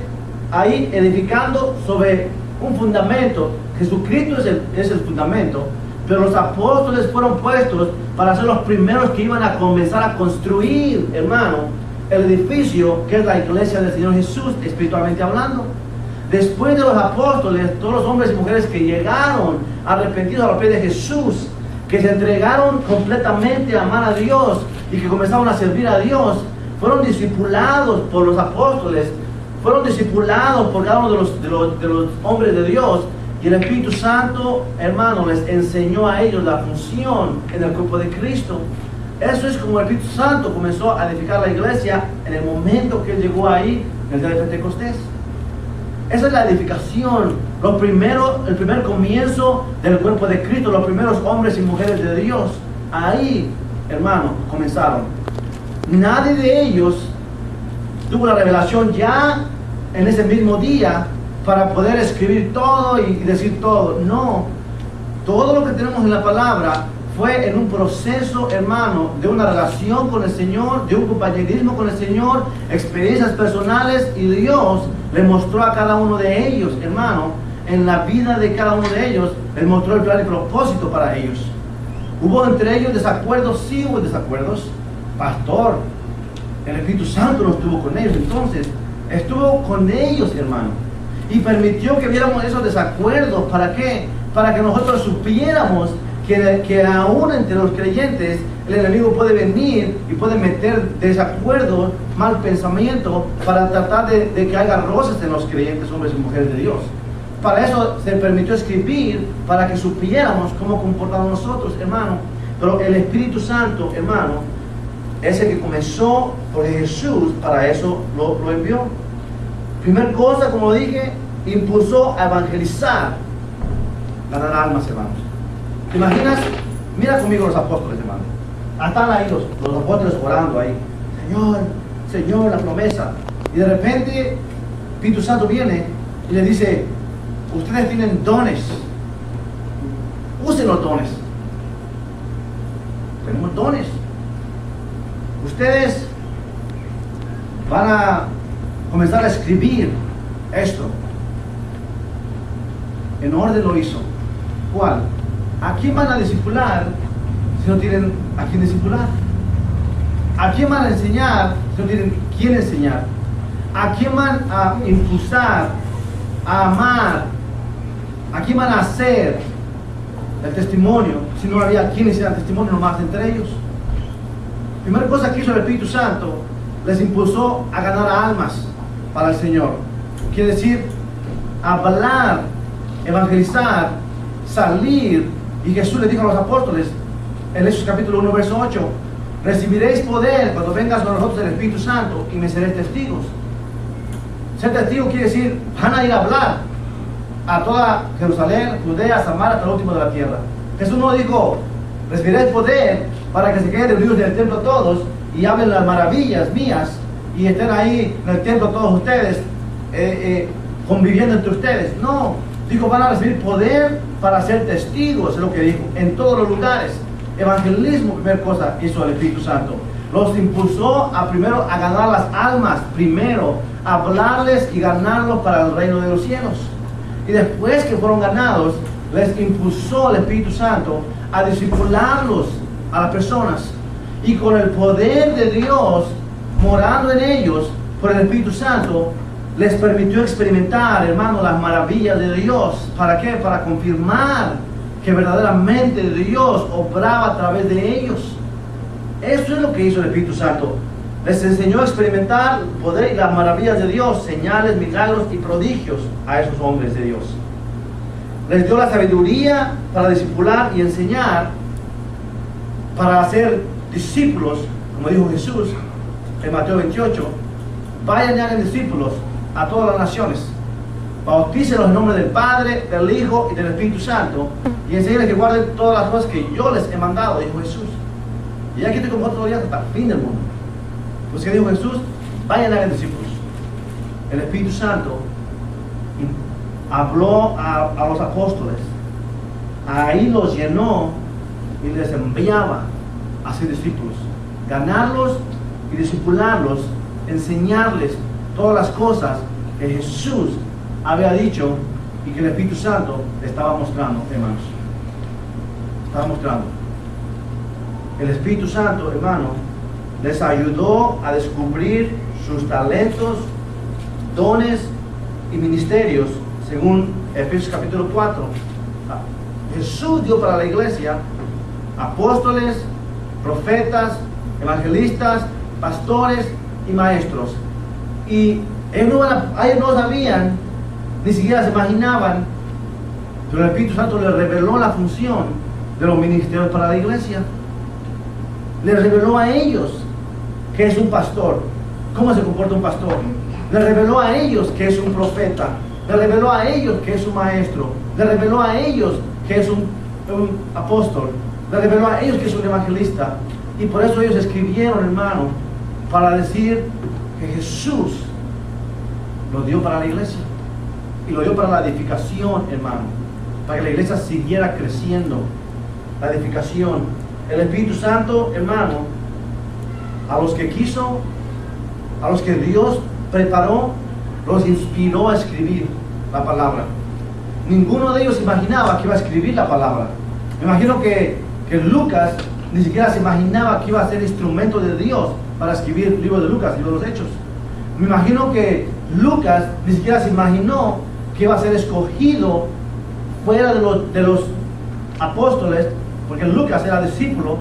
S1: ahí, edificando sobre un fundamento. Jesucristo es el fundamento, pero los apóstoles fueron puestos para ser los primeros que iban a comenzar a construir, hermano, el edificio que es la iglesia del Señor Jesús, espiritualmente hablando. Después de los apóstoles, todos los hombres y mujeres que llegaron arrepentidos a los pies de Jesús, que se entregaron completamente a amar a Dios y que comenzaron a servir a Dios, fueron discipulados por los apóstoles, fueron discipulados por cada uno de los hombres de Dios. Y el Espíritu Santo, hermano, les enseñó a ellos la función en el cuerpo de Cristo. Eso es como el Espíritu Santo comenzó a edificar la iglesia en el momento que Él llegó ahí, en el día de Pentecostés. Esa es la edificación, el primer comienzo del cuerpo de Cristo, los primeros hombres y mujeres de Dios. Ahí, hermano, comenzaron. Nadie de ellos tuvo la revelación ya en ese mismo día para poder escribir todo y decir todo. No, todo lo que tenemos en la palabra fue en un proceso, hermano, de una relación con el Señor, de un compañerismo con el Señor, experiencias personales, y Dios le mostró a cada uno de ellos, hermano, en la vida de cada uno de ellos, les mostró el plan y propósito para ellos. ¿Hubo entre ellos desacuerdos? Sí, hubo desacuerdos. Pastor, el Espíritu Santo no estuvo con ellos, entonces estuvo con ellos, hermano, y permitió que viéramos esos desacuerdos. ¿Para qué? Para que nosotros supiéramos que aún entre los creyentes el enemigo puede venir y puede meter desacuerdo, mal pensamiento, para tratar de que haya roces en los creyentes, hombres y mujeres de Dios. Para eso se permitió escribir, para que supiéramos cómo comportarnos nosotros, hermano. Pero el Espíritu Santo, hermano, es el que comenzó, porque Jesús para eso lo envió. Primer cosa, como dije, impulsó a evangelizar, ganar almas, hermanos. ¿Te imaginas? Mira conmigo los apóstoles, hermano. Están ahí los apóstoles orando ahí. Señor, la promesa. Y de repente, Espíritu Santo viene y le dice: ustedes tienen dones. Usen los dones. tenemos dones. Ustedes van a comenzar a escribir esto. En orden lo hizo. ¿Cuál? ¿A quién van a discipular si no tienen a quién discipular? ¿A quién van a enseñar si no tienen quién enseñar? ¿A quién van a impulsar, a amar? ¿A quién van a hacer el testimonio si no había quien hiciera el testimonio nomás entre ellos? Primera cosa que hizo el Espíritu Santo, les impulsó a ganar almas para el Señor. Quiere decir, hablar, evangelizar, salir. Y Jesús le dijo a los apóstoles, en Hechos capítulo 1, verso 8, recibiréis poder cuando venga sobre nosotros el Espíritu Santo y me seréis testigos. Ser testigo quiere decir, van a ir a hablar a toda Jerusalén, Judea, Samaria, hasta el último de la tierra. Jesús no dijo, recibiréis poder para que se queden reunidos en el templo todos y hablen las maravillas mías y estén ahí en el templo todos ustedes conviviendo entre ustedes. No, dijo, van a recibir poder para ser testigos, es lo que dijo, en todos los lugares. Evangelismo, primera cosa hizo el Espíritu Santo. Los impulsó primero a ganar las almas, primero a hablarles y ganarlos para el reino de los cielos. Y después que fueron ganados, les impulsó el Espíritu Santo a discipularlos a las personas. Y con el poder de Dios morando en ellos, por el Espíritu Santo, les permitió experimentar, hermano, las maravillas de Dios. ¿Para qué? Para confirmar que verdaderamente Dios obraba a través de ellos. Eso es lo que hizo el Espíritu Santo. Les enseñó a experimentar el poder y las maravillas de Dios, señales, milagros y prodigios a esos hombres de Dios. Les dio la sabiduría para discipular y enseñar, para hacer discípulos, como dijo Jesús en Mateo 28, vayan y hagan discípulos a todas las naciones, bautícenlos en nombre del Padre, del Hijo y del Espíritu Santo, y enseñenles que guarden todas las cosas que yo les he mandado, dijo Jesús. Y aquí estoy con vosotros todavía hasta el fin del mundo. Pues que dijo Jesús, vayan y hagan discípulos. El Espíritu Santo habló a los apóstoles, ahí los llenó y les enviaba a ser discípulos, ganarlos y discipularlos, enseñarles todas las cosas que Jesús había dicho y que el Espíritu Santo le estaba mostrando, hermanos. Estaba mostrando. El Espíritu Santo, hermano, les ayudó a descubrir sus talentos, dones y ministerios, según Efesios capítulo 4. Jesús dio para la iglesia apóstoles, profetas, evangelistas, pastores y maestros. Y ellos no sabían, ni siquiera se imaginaban, pero el Espíritu Santo les reveló la función de los ministerios para la iglesia. Les reveló a ellos que es un pastor, cómo se comporta un pastor. Les reveló a ellos que es un profeta. Les reveló a ellos que es un maestro. Les reveló a ellos que es un apóstol. Les reveló a ellos que es un evangelista. Y por eso ellos escribieron, hermano, para decir que Jesús lo dio para la iglesia. Y lo dio para la edificación, hermano. Para que la iglesia siguiera creciendo. La edificación. El Espíritu Santo, hermano, a los que quiso, a los que Dios preparó, los inspiró a escribir la palabra. Ninguno de ellos imaginaba que iba a escribir la palabra. Me imagino que Lucas ni siquiera se imaginaba que iba a ser instrumento de Dios para escribir el libro de Lucas, el libro de los Hechos. Me imagino que Lucas ni siquiera se imaginó que iba a ser escogido fuera de los apóstoles, porque Lucas era discípulo,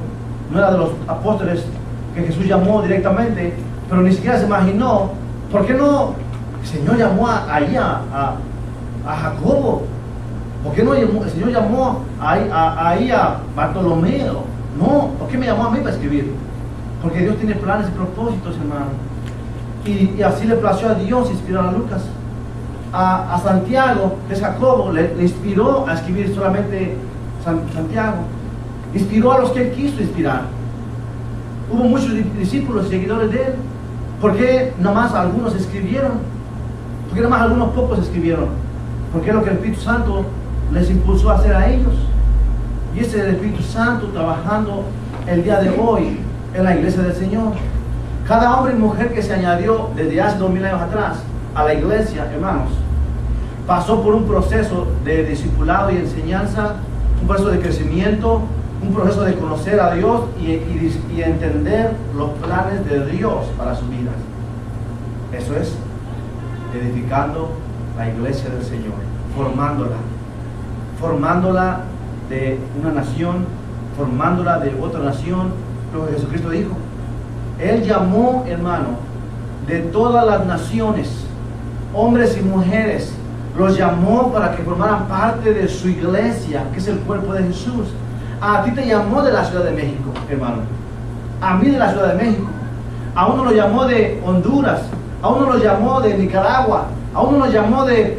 S1: no era de los apóstoles que Jesús llamó directamente, pero ni siquiera se imaginó. ¿Por qué no el Señor llamó a Jacobo? ¿Por qué no el Señor llamó ahí a Bartolomeo? No, ¿por qué me llamó a mí para escribir? Porque Dios tiene planes y propósitos, hermano. Y así le plació a Dios inspirar a Lucas. A Santiago, que es Jacobo, le inspiró a escribir solamente Santiago. Inspiró a los que él quiso inspirar. Hubo muchos discípulos y seguidores de él. ¿Por qué nomás algunos escribieron? ¿Por qué nomás algunos pocos escribieron? Porque es lo que el Espíritu Santo les impulsó a hacer a ellos. Y ese es el Espíritu Santo trabajando el día de hoy en la iglesia del Señor. Cada hombre y mujer que se añadió desde hace 2000 años atrás a la iglesia, hermanos, pasó por un proceso de discipulado y enseñanza, un proceso de crecimiento, un proceso de conocer a Dios y entender los planes de Dios para sus vidas. Eso es edificando la iglesia del Señor, formándola de una nación, formándola de otra nación, lo que Jesucristo dijo. Él llamó, hermano, de todas las naciones, hombres y mujeres, los llamó para que formaran parte de su iglesia, que es el cuerpo de Jesús. A ti te llamó de la Ciudad de México, hermano. A mí de la Ciudad de México. A uno lo llamó de Honduras. A uno lo llamó de Nicaragua. A uno lo llamó de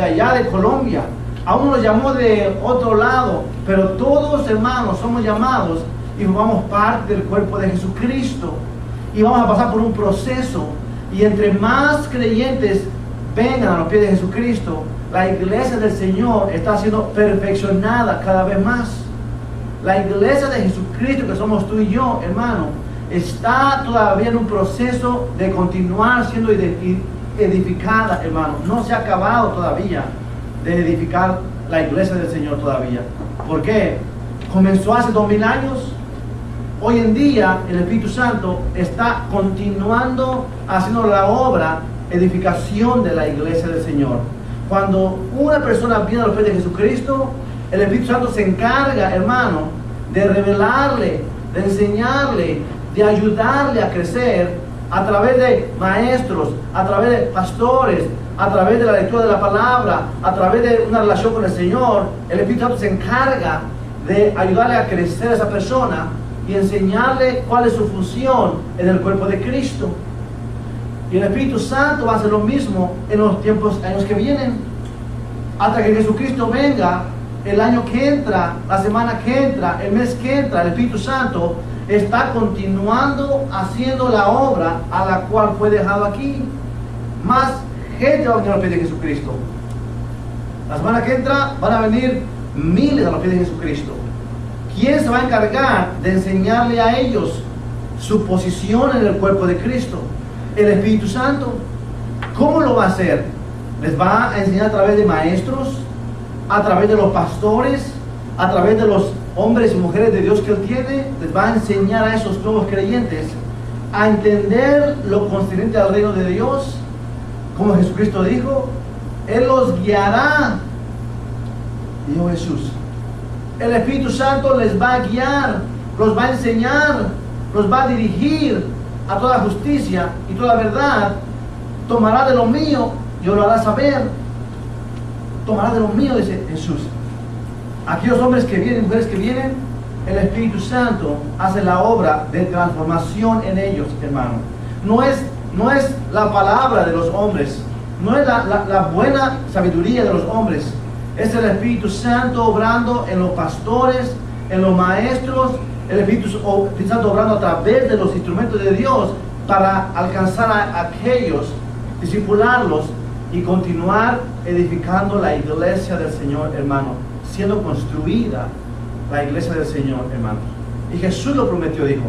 S1: allá de Colombia. A uno lo llamó de otro lado. Pero todos, hermanos, somos llamados y formamos parte del cuerpo de Jesucristo. Y vamos a pasar por un proceso. Y entre más creyentes vengan a los pies de Jesucristo, la iglesia del Señor está siendo perfeccionada cada vez más. La iglesia de Jesucristo, que somos tú y yo, hermano, está todavía en un proceso de continuar siendo edificada, hermano. No se ha acabado todavía de edificar la iglesia del Señor todavía. ¿Por qué? Comenzó hace 2000 años. Hoy en día el Espíritu Santo está continuando haciendo la obra, edificación de la iglesia del Señor. Cuando una persona viene a los pies de Jesucristo, el Espíritu Santo se encarga, hermano, de revelarle, de enseñarle, de ayudarle a crecer a través de maestros, a través de pastores, a través de la lectura de la palabra, a través de una relación con el Señor. El Espíritu Santo se encarga de ayudarle a crecer a esa persona y enseñarle cuál es su función en el cuerpo de Cristo. Y el Espíritu Santo va a hacer lo mismo en los años que vienen, hasta que Jesucristo venga. El año que entra, la semana que entra, el mes que entra, el Espíritu Santo está continuando haciendo la obra a la cual fue dejado aquí. Más gente va a venir a los pies de Jesucristo. La semana que entra van a venir miles a los pies de Jesucristo. ¿Quién se va a encargar de enseñarle a ellos su posición en el cuerpo de Cristo? El Espíritu Santo. ¿Cómo lo va a hacer? ¿Les va a enseñar a través de maestros? ¿A través de los pastores? ¿A través de los hombres y mujeres de Dios que Él tiene? Les va a enseñar a esos nuevos creyentes a entender lo concerniente al reino de Dios. Como Jesucristo dijo, Él los guiará, dijo Jesús. El Espíritu Santo les va a guiar, los va a enseñar, los va a dirigir a toda justicia y toda verdad. Tomará de lo mío y os lo hará saber. Tomará de lo mío, dice Jesús. Aquellos hombres que vienen, mujeres que vienen, el Espíritu Santo hace la obra de transformación en ellos, hermano. No es la palabra de los hombres, no es la buena sabiduría de los hombres. Es el Espíritu Santo obrando en los pastores, en los maestros, el Espíritu Santo obrando a través de los instrumentos de Dios para alcanzar a aquellos, discipularlos y continuar edificando la iglesia del Señor, hermano, siendo construida la iglesia del Señor, hermano. Y Jesús lo prometió, dijo,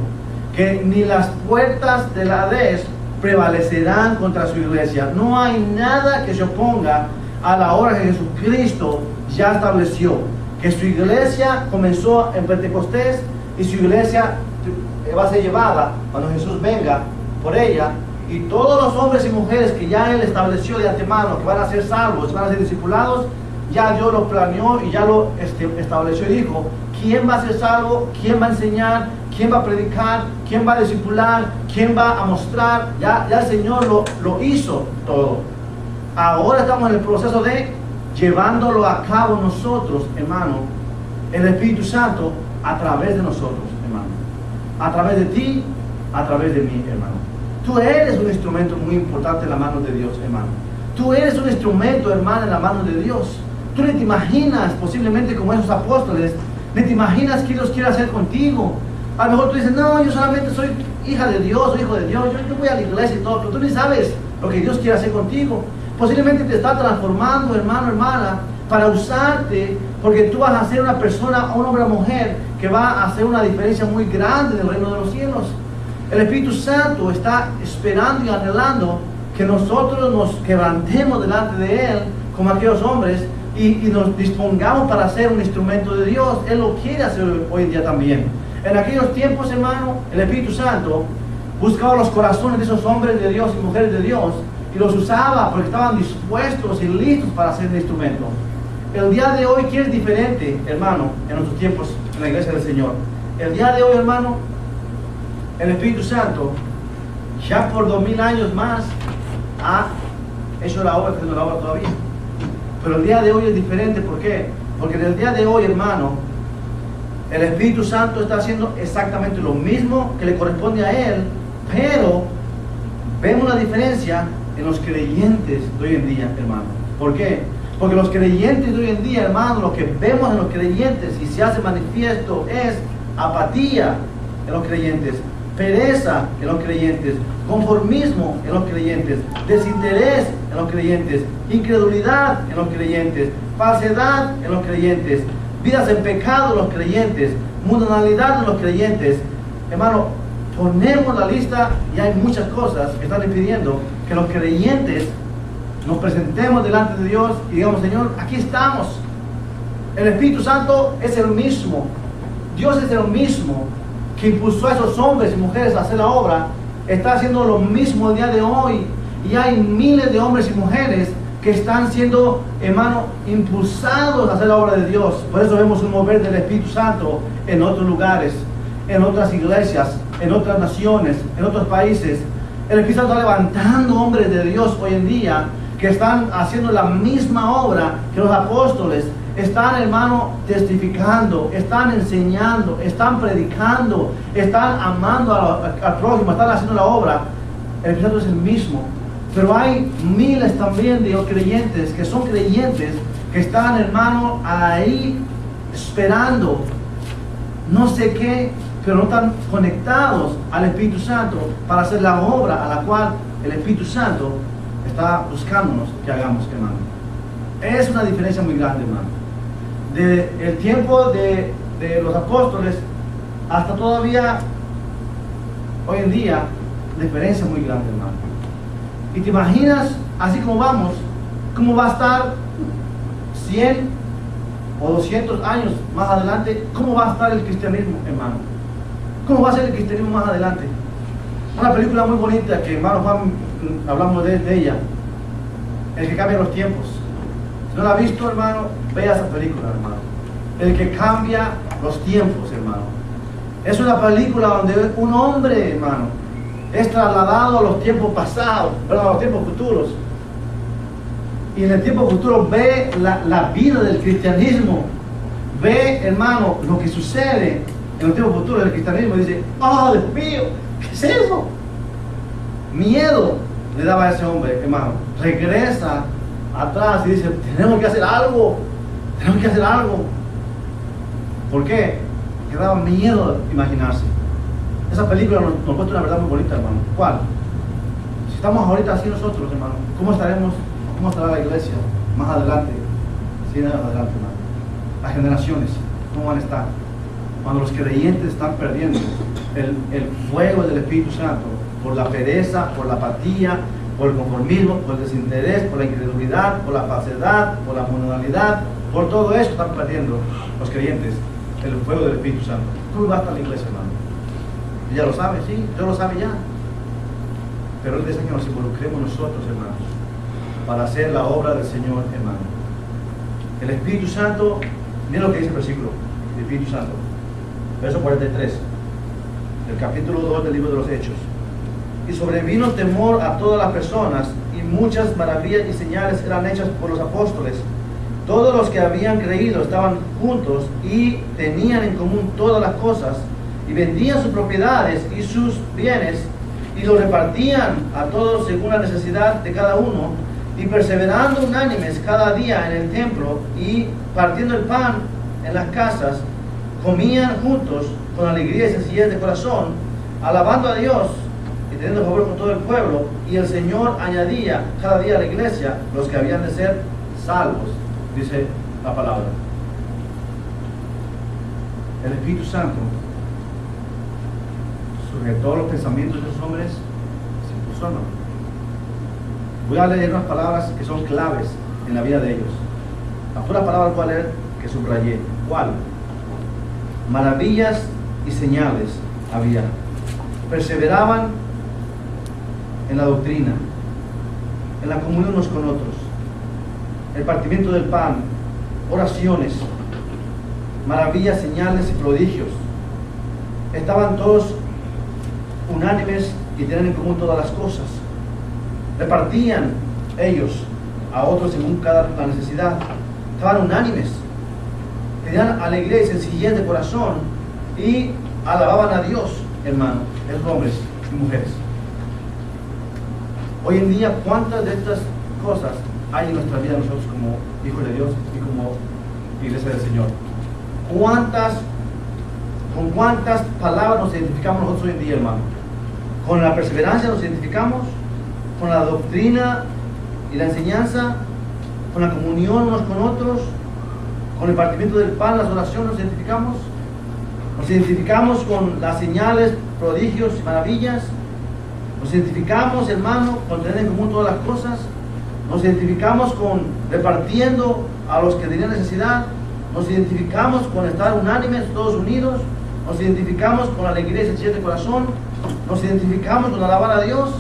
S1: que ni las puertas del Hades prevalecerán contra su iglesia. No hay nada que se oponga a la obra que Jesucristo ya estableció, que su iglesia comenzó en Pentecostés y su iglesia va a ser llevada cuando Jesús venga por ella, y todos los hombres y mujeres que ya Él estableció de antemano que van a ser salvos, van a ser discipulados, ya Dios lo planeó y ya lo estableció y dijo quién va a ser salvo, quién va a enseñar, quién va a predicar, quién va a discipular, quién va a mostrar. Ya el Señor lo hizo todo. Ahora estamos en el proceso de llevándolo a cabo nosotros, hermano, el Espíritu Santo a través de nosotros, hermano, a través de ti, a través de mí, hermano. Tú eres un instrumento muy importante en la mano de Dios, hermano. Tú eres un instrumento, hermano, en la mano de Dios. Tú ni te imaginas, posiblemente como esos apóstoles, ni te imaginas qué Dios quiere hacer contigo. A lo mejor tú dices, no, yo solamente soy hija de Dios, o hijo de Dios, yo voy a la iglesia y todo, pero tú ni sabes lo que Dios quiere hacer contigo. Posiblemente te está transformando, hermano, hermana, para usarte, porque tú vas a ser una persona, un hombre o mujer, que va a hacer una diferencia muy grande en el reino de los cielos. El Espíritu Santo está esperando y anhelando que nosotros nos quebrantemos delante de Él, como aquellos hombres, y nos dispongamos para ser un instrumento de Dios. Él lo quiere hacer hoy en día también. En aquellos tiempos, hermano, el Espíritu Santo buscaba los corazones de esos hombres de Dios y mujeres de Dios y los usaba porque estaban dispuestos y listos para ser un instrumento. El día de hoy, ¿qué es diferente, hermano, en nuestros tiempos en la iglesia del Señor? El día de hoy, hermano, el Espíritu Santo ya por 2000 años más ha hecho la obra, haciendo la obra todavía. Pero el día de hoy es diferente. ¿Por qué? Porque en el día de hoy, hermano, el Espíritu Santo está haciendo exactamente lo mismo que le corresponde a Él, pero vemos la diferencia en los creyentes de hoy en día, hermano. ¿Por qué? Porque los creyentes de hoy en día, hermano, lo que vemos en los creyentes y se hace manifiesto es apatía en los creyentes, pereza en los creyentes, conformismo en los creyentes, desinterés en los creyentes, incredulidad en los creyentes, falsedad en los creyentes, vidas en pecado en los creyentes, mundanalidad en los creyentes. Hermano, ponemos la lista y hay muchas cosas que están impidiendo que los creyentes nos presentemos delante de Dios y digamos: Señor, aquí estamos. El Espíritu Santo es el mismo. Dios es el mismo que impulsó a esos hombres y mujeres a hacer la obra. Está haciendo lo mismo el día de hoy. Y hay miles de hombres y mujeres que están siendo, hermano, impulsados a hacer la obra de Dios. Por eso vemos un mover del Espíritu Santo en otros lugares, en otras iglesias, en otras naciones, en otros países. El Espíritu Santo está levantando hombres de Dios hoy en día que están haciendo la misma obra que los apóstoles. Están, hermano, testificando, están enseñando, están predicando, están amando al prójimo, están haciendo la obra. El Espíritu Santo es el mismo. Pero hay miles también de creyentes que son creyentes que están, hermano, ahí esperando no sé qué, pero no están conectados al Espíritu Santo para hacer la obra a la cual el Espíritu Santo está buscándonos que hagamos, hermano. Es una diferencia muy grande, hermano. De el tiempo de los apóstoles hasta todavía hoy en día, diferencia muy grande, hermano. Y te imaginas, así como vamos, cómo va a estar 100 o 200 años más adelante, cómo va a estar el cristianismo, hermano. ¿Cómo va a ser el cristianismo más adelante? Una película muy bonita que, hermano Juan, hablamos de ella, El que cambia los tiempos. Si no la ha visto, hermano, vea esa película, hermano. El que cambia los tiempos, hermano. Es una película donde un hombre, hermano, es trasladado a los tiempos pasados, perdón, a los tiempos futuros. Y en el tiempo futuro ve la vida del cristianismo. Ve, hermano, lo que sucede en el tiempo futuro del cristianismo. Y dice: ¡oh, Dios mío! ¿Qué es eso? Miedo le daba a ese hombre, hermano. Regresa atrás y dice: tenemos que hacer algo. Tenemos que hacer algo. ¿Por qué? Que daba miedo imaginarse. Esa película nos muestra una verdad muy bonita, hermano. ¿Cuál? Si estamos ahorita así nosotros, hermano, ¿cómo estaremos? ¿Cómo estará la iglesia más adelante? 100 años adelante, hermano. Las generaciones, ¿cómo van a estar? Cuando los creyentes están perdiendo el fuego del Espíritu Santo por la pereza, por la apatía, por el conformismo, por el desinterés, por la incredulidad, por la falsedad, por la mundanalidad, por todo eso están perdiendo los creyentes el fuego del Espíritu Santo. ¿Cómo va a estar la iglesia, hermano? Ya lo sabe, sí, Dios lo sabe ya. Pero Él desea que nos involucremos nosotros, hermanos, para hacer la obra del Señor, hermano. El Espíritu Santo, mira lo que dice el versículo, el Espíritu Santo, verso 43, del capítulo 2 del libro de los Hechos. Y sobrevino temor a todas las personas, y muchas maravillas y señales eran hechas por los apóstoles. Todos los que habían creído estaban juntos y tenían en común todas las cosas, y vendían sus propiedades y sus bienes, y los repartían a todos según la necesidad de cada uno, y perseverando unánimes cada día en el templo, y partiendo el pan en las casas, comían juntos con alegría y sencillez de corazón, alabando a Dios y teniendo favor con todo el pueblo, y el Señor añadía cada día a la iglesia los que habían de ser salvos, dice la palabra. El Espíritu Santo sujetó los pensamientos de los hombres sin su forma. Voy a leer unas palabras que son claves en la vida de ellos. La pura palabra cuál es que subrayé. ¿Cuál? Maravillas y señales había. Perseveraban en la doctrina, en la comunión unos con otros, el partimiento del pan, oraciones, maravillas, señales y prodigios. Estaban todos unánimes y tenían en común todas las cosas. Repartían ellos a otros según cada la necesidad. Estaban unánimes, tenían alegría y sencillez de corazón y alababan a Dios, hermano, esos hombres y mujeres. Hoy en día, ¿cuántas de estas cosas hay en nuestra vida nosotros como hijos de Dios y como iglesia del Señor? ¿Con cuántas palabras nos identificamos nosotros hoy en día, hermano? ¿Con la perseverancia nos identificamos? ¿Con la doctrina y la enseñanza? ¿Con la comunión unos con otros? ¿Con el partimiento del pan, las oraciones nos identificamos? ¿Nos identificamos con las señales, prodigios y maravillas? ¿Nos identificamos, hermano, con tener en común todas las cosas? ¿Nos identificamos con repartiendo a los que tenían necesidad? ¿Nos identificamos con estar unánimes, todos unidos? ¿Nos identificamos con la alegría y sencillez de corazón? ¿Nos identificamos con alabar a Dios?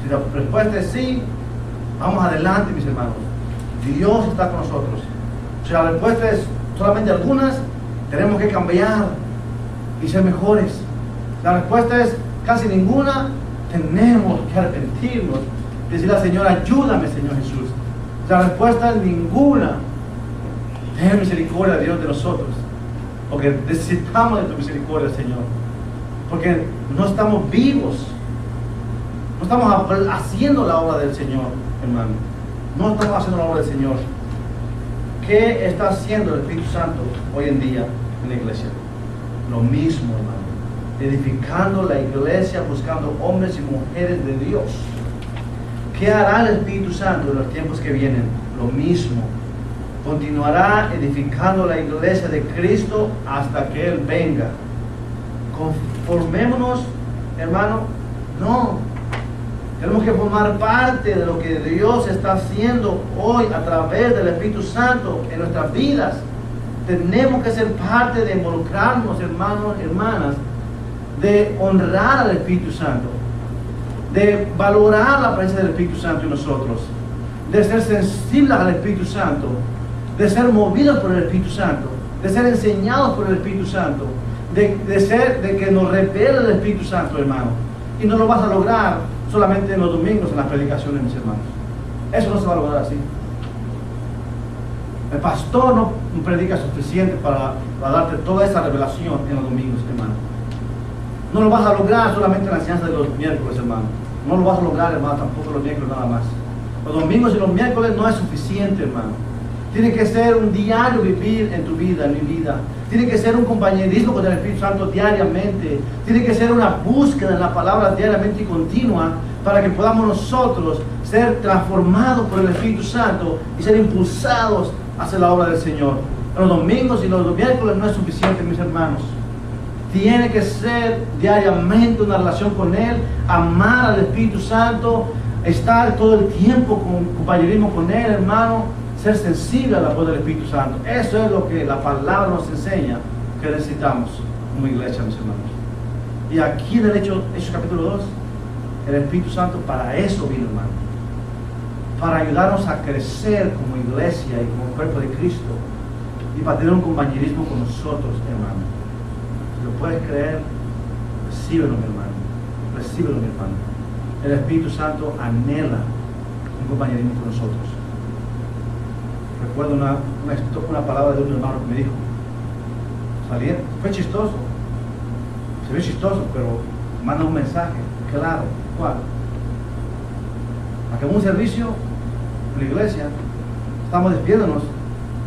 S1: Si la respuesta es sí, vamos adelante, mis hermanos. Dios está con nosotros. Si la respuesta es solamente algunas, tenemos que cambiar y ser mejores. La respuesta es casi ninguna, tenemos que arrepentirnos. Decirle al Señor, ayúdame, Señor Jesús. La respuesta es ninguna. Ten misericordia, Dios, de nosotros. Porque necesitamos de tu misericordia, Señor. Porque no estamos vivos. No estamos haciendo la obra del Señor, hermano. No estamos haciendo la obra del Señor. ¿Qué está haciendo el Espíritu Santo hoy en día en la iglesia? Lo mismo, hermano. Edificando la iglesia, buscando hombres y mujeres de Dios. ¿Qué hará el Espíritu Santo en los tiempos que vienen? Lo mismo. Continuará edificando la iglesia de Cristo hasta que Él venga. Conformémonos, hermano. No. Tenemos que formar parte de lo que Dios está haciendo hoy a través del Espíritu Santo en nuestras vidas. Tenemos que ser parte de involucrarnos, hermanos, hermanas, de honrar al Espíritu Santo, de valorar la presencia del Espíritu Santo en nosotros, de ser sensibles al Espíritu Santo, de ser movidos por el Espíritu Santo, de ser enseñados por el Espíritu Santo, de que nos revele el Espíritu Santo, hermano. Y no lo vas a lograr solamente en los domingos en las predicaciones, mis hermanos. Eso no se va a lograr así. El pastor no predica suficiente para darte toda esa revelación en los domingos, hermano. No lo vas a lograr solamente en la enseñanza de los miércoles, hermano. No lo vas a lograr, hermano, tampoco los miércoles nada más. Los domingos y los miércoles no es suficiente, hermano. Tiene que ser un diario vivir en tu vida, en mi vida. Tiene que ser un compañerismo con el Espíritu Santo diariamente. Tiene que ser una búsqueda en la palabra diariamente y continua para que podamos nosotros ser transformados por el Espíritu Santo y ser impulsados hacia la obra del Señor. Los domingos y los miércoles no es suficiente, mis hermanos. Tiene que ser diariamente una relación con Él, amar al Espíritu Santo, estar todo el tiempo con compañerismo con Él, hermano. Ser sensible a la voz del Espíritu Santo. Eso es lo que la palabra nos enseña que necesitamos como iglesia, mis hermanos. Y aquí en el Hechos capítulo 2, el Espíritu Santo para eso vino, hermano. Para ayudarnos a crecer como iglesia y como cuerpo de Cristo. Y para tener un compañerismo con nosotros, hermano. Si lo puedes creer, recíbelo, mi hermano. Recíbelo, mi hermano. El Espíritu Santo anhela un compañerismo con nosotros. Recuerdo una palabra de un hermano que me dijo, fue chistoso, se ve chistoso, pero manda un mensaje claro. ¿Cuál? Acabó un servicio en la iglesia, estamos despidiéndonos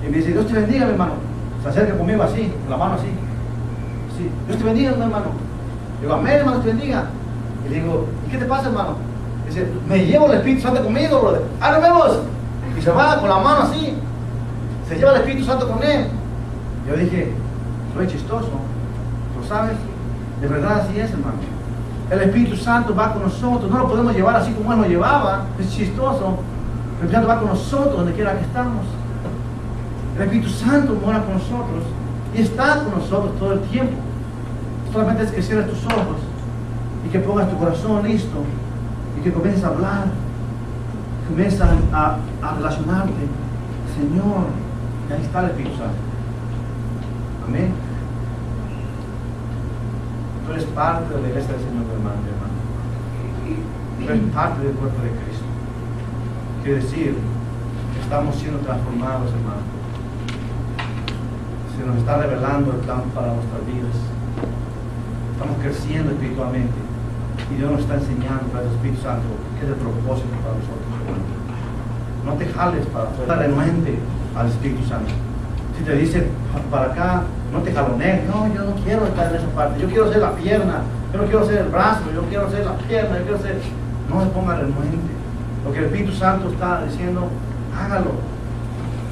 S1: y me dice, Dios te bendiga, mi hermano. Se acerca conmigo así, con la mano así, Dios te bendiga, mi hermano. Digo, amén, hermano, Dios te bendiga. Y digo, ¿y qué te pasa, hermano? Dice, me llevo el Espíritu Santo conmigo, brother. ¡Ah, nos vemos! Y se va con la mano así. Se lleva el Espíritu Santo con él. Yo dije, soy chistoso. ¿Lo sabes? De verdad así es, hermano. El Espíritu Santo va con nosotros. No lo podemos llevar así como Él nos llevaba. Es chistoso. El Espíritu Santo va con nosotros donde quiera que estamos. El Espíritu Santo mora con nosotros. Y está con nosotros todo el tiempo. Solamente es que cierres tus ojos y que pongas tu corazón listo y que comiences a hablar, comiences a relacionarte. Señor, y ahí está el Espíritu Santo. Amén. Tú eres parte de la iglesia del Señor, hermano, hermano. Tú eres parte del cuerpo de Cristo. Quiere decir que estamos siendo transformados, hermano. Se nos está revelando el plan para nuestras vidas. Estamos creciendo espiritualmente y Dios nos está enseñando para el Espíritu Santo qué es el propósito para nosotros, hermano. No te jales para afuera, renuente al Espíritu Santo. Si te dice para acá, no te jalonees. No, yo no quiero estar en esa parte. Yo quiero ser la pierna, yo no quiero ser el brazo, yo quiero ser la pierna, yo quiero ser. No se ponga renuente. Lo que el Espíritu Santo está diciendo, hágalo.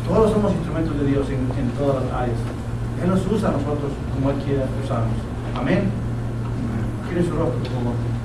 S1: Todos somos instrumentos de Dios en todas las áreas. Él nos usa a nosotros como Él quiere usarnos. Amén. Quiere su rostro, por favor.